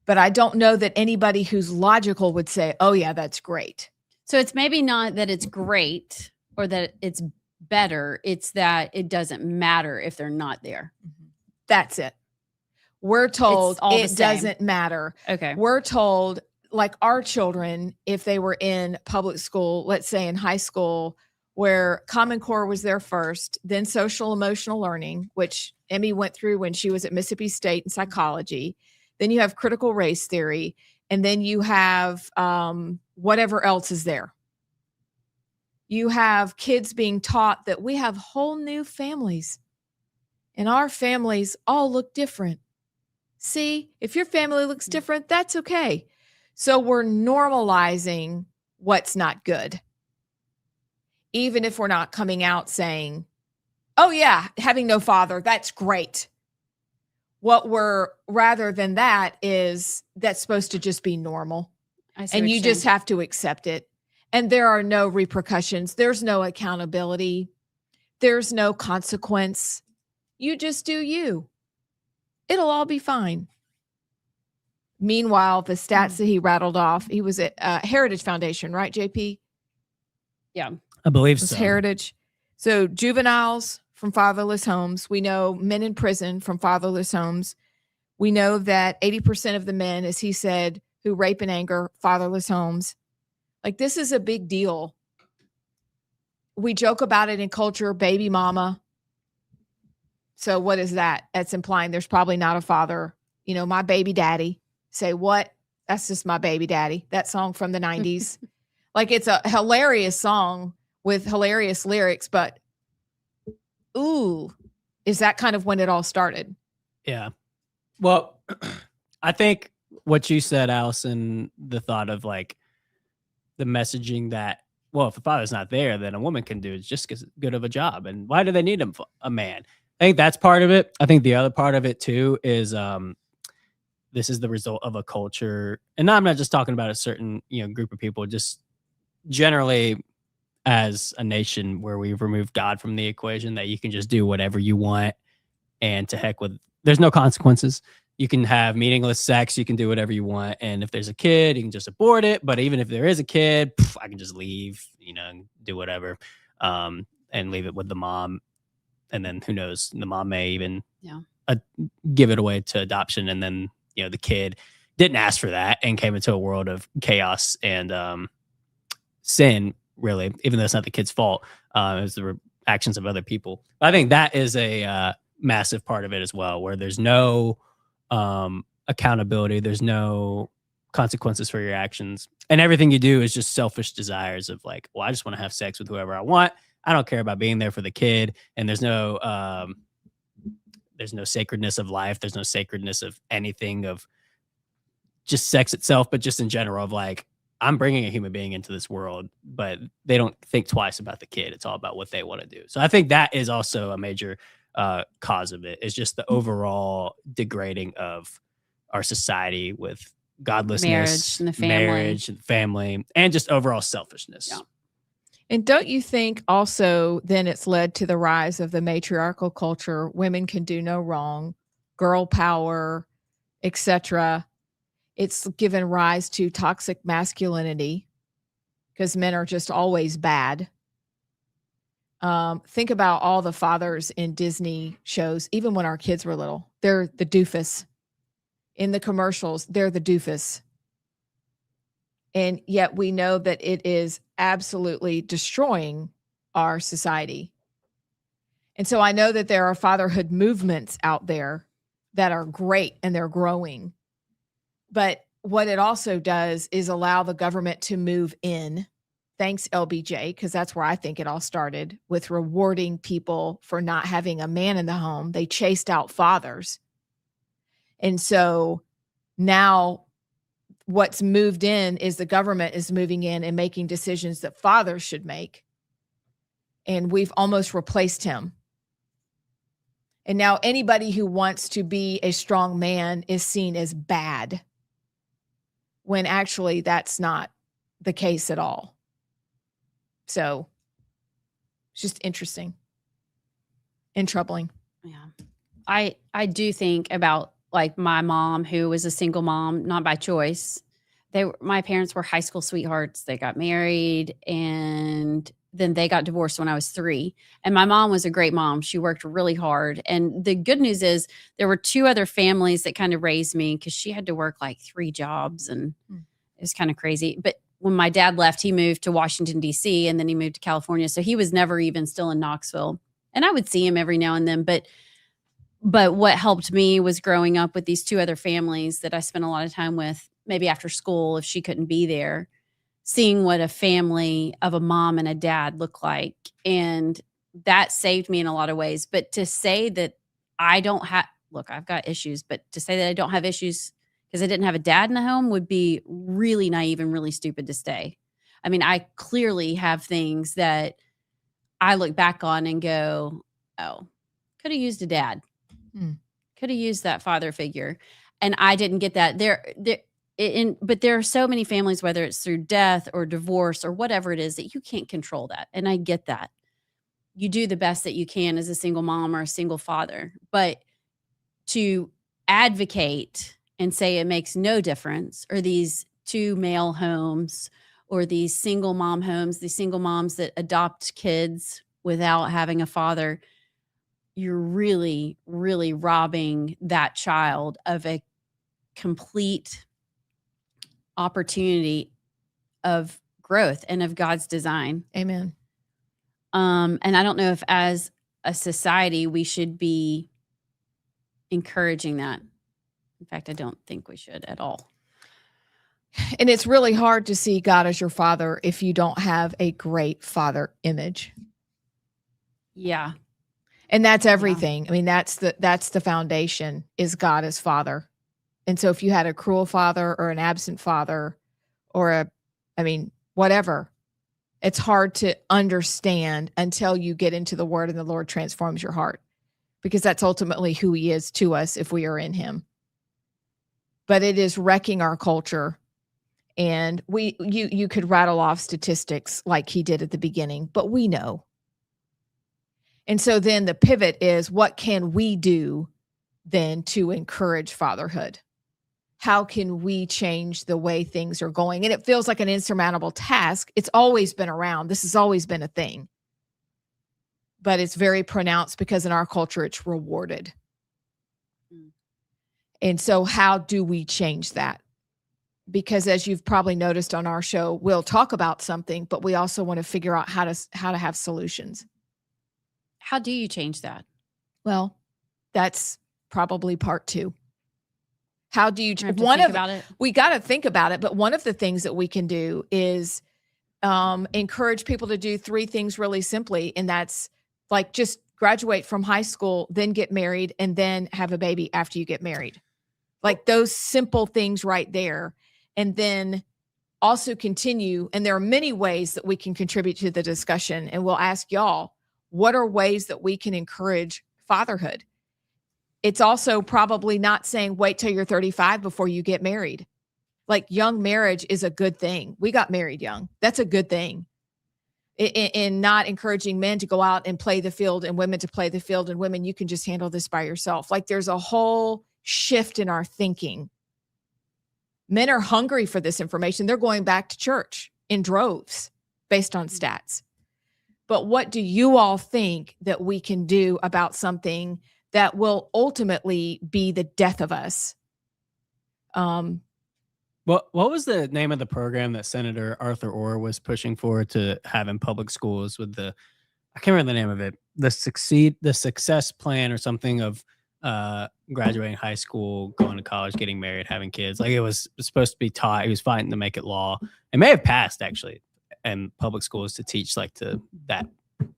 But I don't know that anybody who's logical would say, oh yeah, that's great. So it's maybe not that it's great or that it's better. It's that it doesn't matter if they're not there. That's it. We're told all the it same. doesn't matter. Okay. We're told, like our children, if they were in public school, let's say in high school, where Common Core was there first, then social emotional learning, which Emmy went through when she was at Mississippi State in psychology. Then you have critical race theory, and then you have whatever else is there. You have kids being taught that we have whole new families, and our families all look different. See, if your family looks different, that's okay. So we're normalizing what's not good. Even if we're not coming out saying, oh yeah, having no father, that's great. What we're, rather than that, is that's supposed to just be normal. And you just have to accept it. And there are no repercussions. There's no accountability. There's no consequence. You just do you. It'll all be fine. Meanwhile, the stats that he rattled off, he was at Heritage Foundation, right, JP? Yeah. I believe It was so. Heritage. So juveniles from fatherless homes. We know men in prison from fatherless homes. We know that 80% of the men, as he said, who rape in anger, fatherless homes. Like, this is a big deal. We joke about it in culture, baby mama. So what is that? That's implying there's probably not a father. You know, my baby daddy. Say what? That's just my baby daddy. That song from the 90s. Like, it's a hilarious song with hilarious lyrics, but ooh, is that kind of when it all started? Yeah. Well, I think what you said, Allison, the thought of like the messaging that, well, if the father's not there, then a woman can do just as good of a job. And why do they need a man? I think that's part of it. I think the other part of it too is this is the result of a culture. And I'm not just talking about a certain, group of people, just generally as a nation where we've removed God from the equation, that you can just do whatever you want and to heck with, there's no consequences. You can have meaningless sex. You can do whatever you want. And if there's a kid, you can just abort it. But even if there is a kid, I can just leave, and do whatever, and leave it with the mom. And then who knows, the mom may even give it away to adoption. And then, the kid didn't ask for that and came into a world of chaos and sin, really, even though it's not the kid's fault. It was the actions of other people. But I think that is a massive part of it as well, where there's no accountability. There's no consequences for your actions. And everything you do is just selfish desires of like, well, I just want to have sex with whoever I want. I don't care about being there for the kid. And there's no sacredness of life. There's no sacredness of anything, of just sex itself, but just in general of like, I'm bringing a human being into this world, but they don't think twice about the kid. It's all about what they want to do. So I think that is also a major cause of it, is just the overall degrading of our society with godlessness, marriage and the family, and just overall selfishness. Yeah. And don't you think also then it's led to the rise of the matriarchal culture? Women can do no wrong, girl power, etc. It's given rise to toxic masculinity because men are just always bad. Think about all the fathers in Disney shows, even when our kids were little. They're the doofus. In the commercials, they're the doofus. And yet we know that it is absolutely destroying our society. And so I know that there are fatherhood movements out there that are great and they're growing. But what it also does is allow the government to move in. Thanks, LBJ, because that's where I think it all started, with rewarding people for not having a man in the home. They chased out fathers. And so now what's moved in is the government is moving in and making decisions that fathers should make. And we've almost replaced him. And now anybody who wants to be a strong man is seen as bad, when actually that's not the case at all. So it's just interesting and troubling. Yeah. I do think about like my mom, who was a single mom, not by choice. My parents were high school sweethearts. They got married and then they got divorced when I was 3. And my mom was a great mom. She worked really hard. And the good news is there were 2 other families that kind of raised me, because she had to work like 3 jobs and it was kind of crazy. But when my dad left, he moved to Washington, D.C., and then he moved to California. So he was never even still in Knoxville. And I would see him every now and then. But what helped me was growing up with these 2 other families that I spent a lot of time with, maybe after school if she couldn't be there, seeing what a family of a mom and a dad look like. And that saved me in a lot of ways. But to say that I don't have, look, I've got issues, but to say that I don't have issues because I didn't have a dad in the home would be really naive and really stupid to say. I mean, I clearly have things that I look back on and go, oh, could have used a dad. Could have used that father figure. And I didn't get that. But there are so many families, whether it's through death or divorce or whatever it is, that you can't control that. And I get that. You do the best that you can as a single mom or a single father. But to advocate and say it makes no difference, or these 2 male homes, or these single mom homes, these single moms that adopt kids without having a father, you're really, really robbing that child of a complete opportunity of growth and of God's design. Amen. And I don't know if as a society we should be encouraging that. In fact, I don't think we should at all. And it's really hard to see God as your father if you don't have a great father image. Yeah. And that's everything. Yeah. I mean, that's the foundation, is God as father. And so if you had a cruel father or an absent father or whatever, it's hard to understand until you get into the word and the Lord transforms your heart, because that's ultimately who he is to us if we are in him. But it is wrecking our culture. And you could rattle off statistics like he did at the beginning, but we know. And so then the pivot is, what can we do then to encourage fatherhood? How can we change the way things are going? And it feels like an insurmountable task. It's always been around. This has always been a thing. But it's very pronounced because in our culture, it's rewarded. And so how do we change that? Because as you've probably noticed on our show, we'll talk about something, but we also want to figure out how to have solutions. How do you change that? Well, that's probably part 2. How do you, I have to one think of, about it. we got to think about it, but one of the things that we can do is encourage people to do 3 things really simply. And that's like, just graduate from high school, then get married, and then have a baby after you get married. Like those simple things right there. And then also continue. And there are many ways that we can contribute to the discussion. And we'll ask y'all, what are ways that we can encourage fatherhood? It's also probably not saying wait till you're 35 before you get married. Like young marriage is a good thing. We got married young. That's a good thing. In not encouraging men to go out and play the field and women to play the field, and women, you can just handle this by yourself. Like there's a whole shift in our thinking. Men are hungry for this information. They're going back to church in droves based on stats. But what do you all think that we can do about something that will ultimately be the death of us? What was the name of the program that Senator Arthur Orr was pushing for to have in public schools with the, I can't remember the name of it, the success plan or something of graduating high school, going to college, getting married, having kids. Like it was supposed to be taught. He was fighting to make it law. It may have passed actually in public schools to teach like that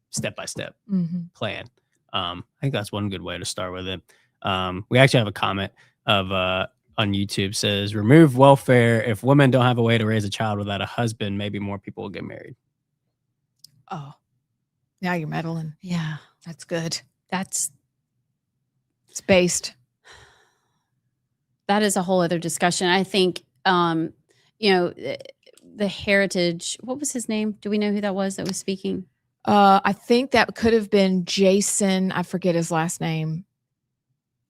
step-by-step plan. I think that's one good way to start with it. We actually have a comment of on YouTube says, remove welfare. If women don't have a way to raise a child without a husband, maybe more people will get married. Oh, now you're meddling. Yeah, that's good. It's based. That is a whole other discussion. I think, the heritage, what was his name? Do we know who that was speaking? I think that could have been Jason. I forget his last name.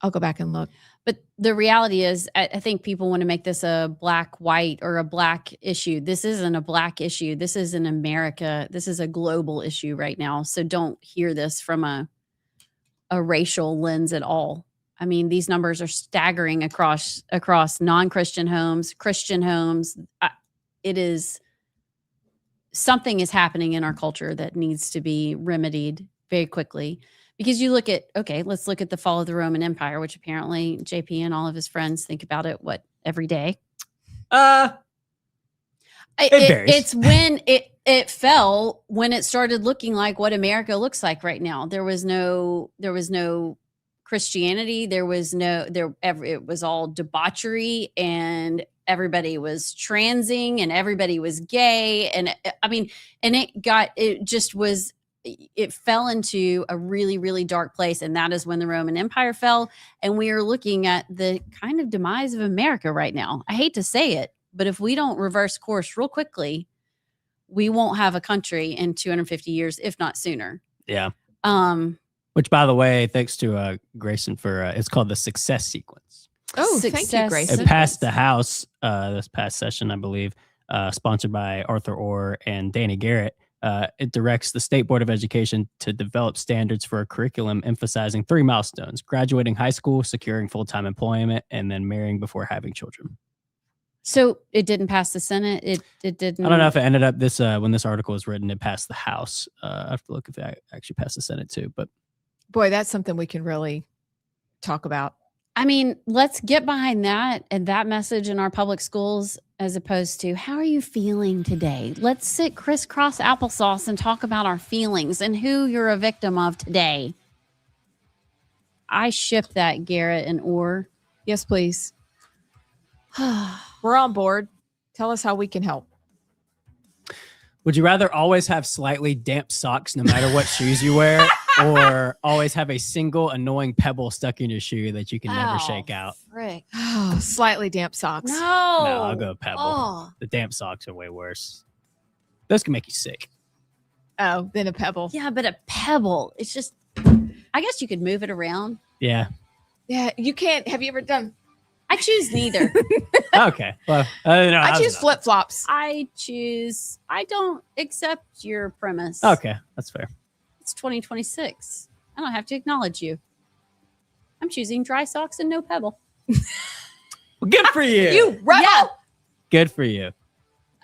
I'll go back and look. But the reality is, I think people want to make this a black-white or a black issue. This isn't a black issue. This is in America. This is a global issue right now. So don't hear this from a racial lens at all. I mean, these numbers are staggering across non-Christian homes, Christian homes. Something is happening in our culture that needs to be remedied very quickly. Because you look at, let's look at the fall of the Roman Empire, which apparently JP and all of his friends think about it, every day? It varies. It's when it fell, when it started looking like what America looks like right now. There was no Christianity. It was all debauchery, and everybody was transing, and everybody was gay. And it fell into a really, really dark place. And that is when the Roman Empire fell. And we are looking at the kind of demise of America right now. I hate to say it, but if we don't reverse course real quickly, we won't have a country in 250 years, if not sooner. Yeah. Which, by the way, thanks to Grayson for, it's called the success sequence. Oh, thank you, Grayson. It passed the House this past session, I believe, sponsored by Arthur Orr and Danny Garrett. It directs the State Board of Education to develop standards for a curriculum emphasizing 3 milestones: graduating high school, securing full-time employment, and then marrying before having children. So it didn't pass the Senate. It didn't. I don't know if it ended up this when this article was written, it passed the House. I have to look if it actually passed the Senate too. But boy, that's something we can really talk about. I mean, let's get behind that and that message in our public schools, as opposed to, how are you feeling today? Let's sit crisscross applesauce and talk about our feelings and who you're a victim of today. I ship that, Garrett and Orr. Yes, please. We're on board. Tell us how we can help. Would you rather always have slightly damp socks no matter what shoes you wear, or always have a single annoying pebble stuck in your shoe that you can never shake out? Frick. Oh, slightly damp socks. No, I'll go pebble. Oh. The damp socks are way worse. Those can make you sick. Oh, then a pebble. Yeah, but a pebble, it's just, I guess you could move it around. Yeah. Yeah, you can't. Have you ever done? I choose neither. Okay. Well, I choose flip-flops. I don't accept your premise. Okay, that's fair. It's 2026. I don't have to acknowledge you. I'm choosing dry socks and no pebble. Well, good for you. You rebel. Yeah. Good for you.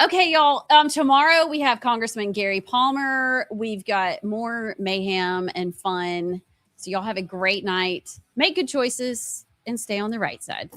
Okay, y'all. Tomorrow we have Congressman Gary Palmer. We've got more mayhem and fun. So y'all have a great night. Make good choices and stay on the right side.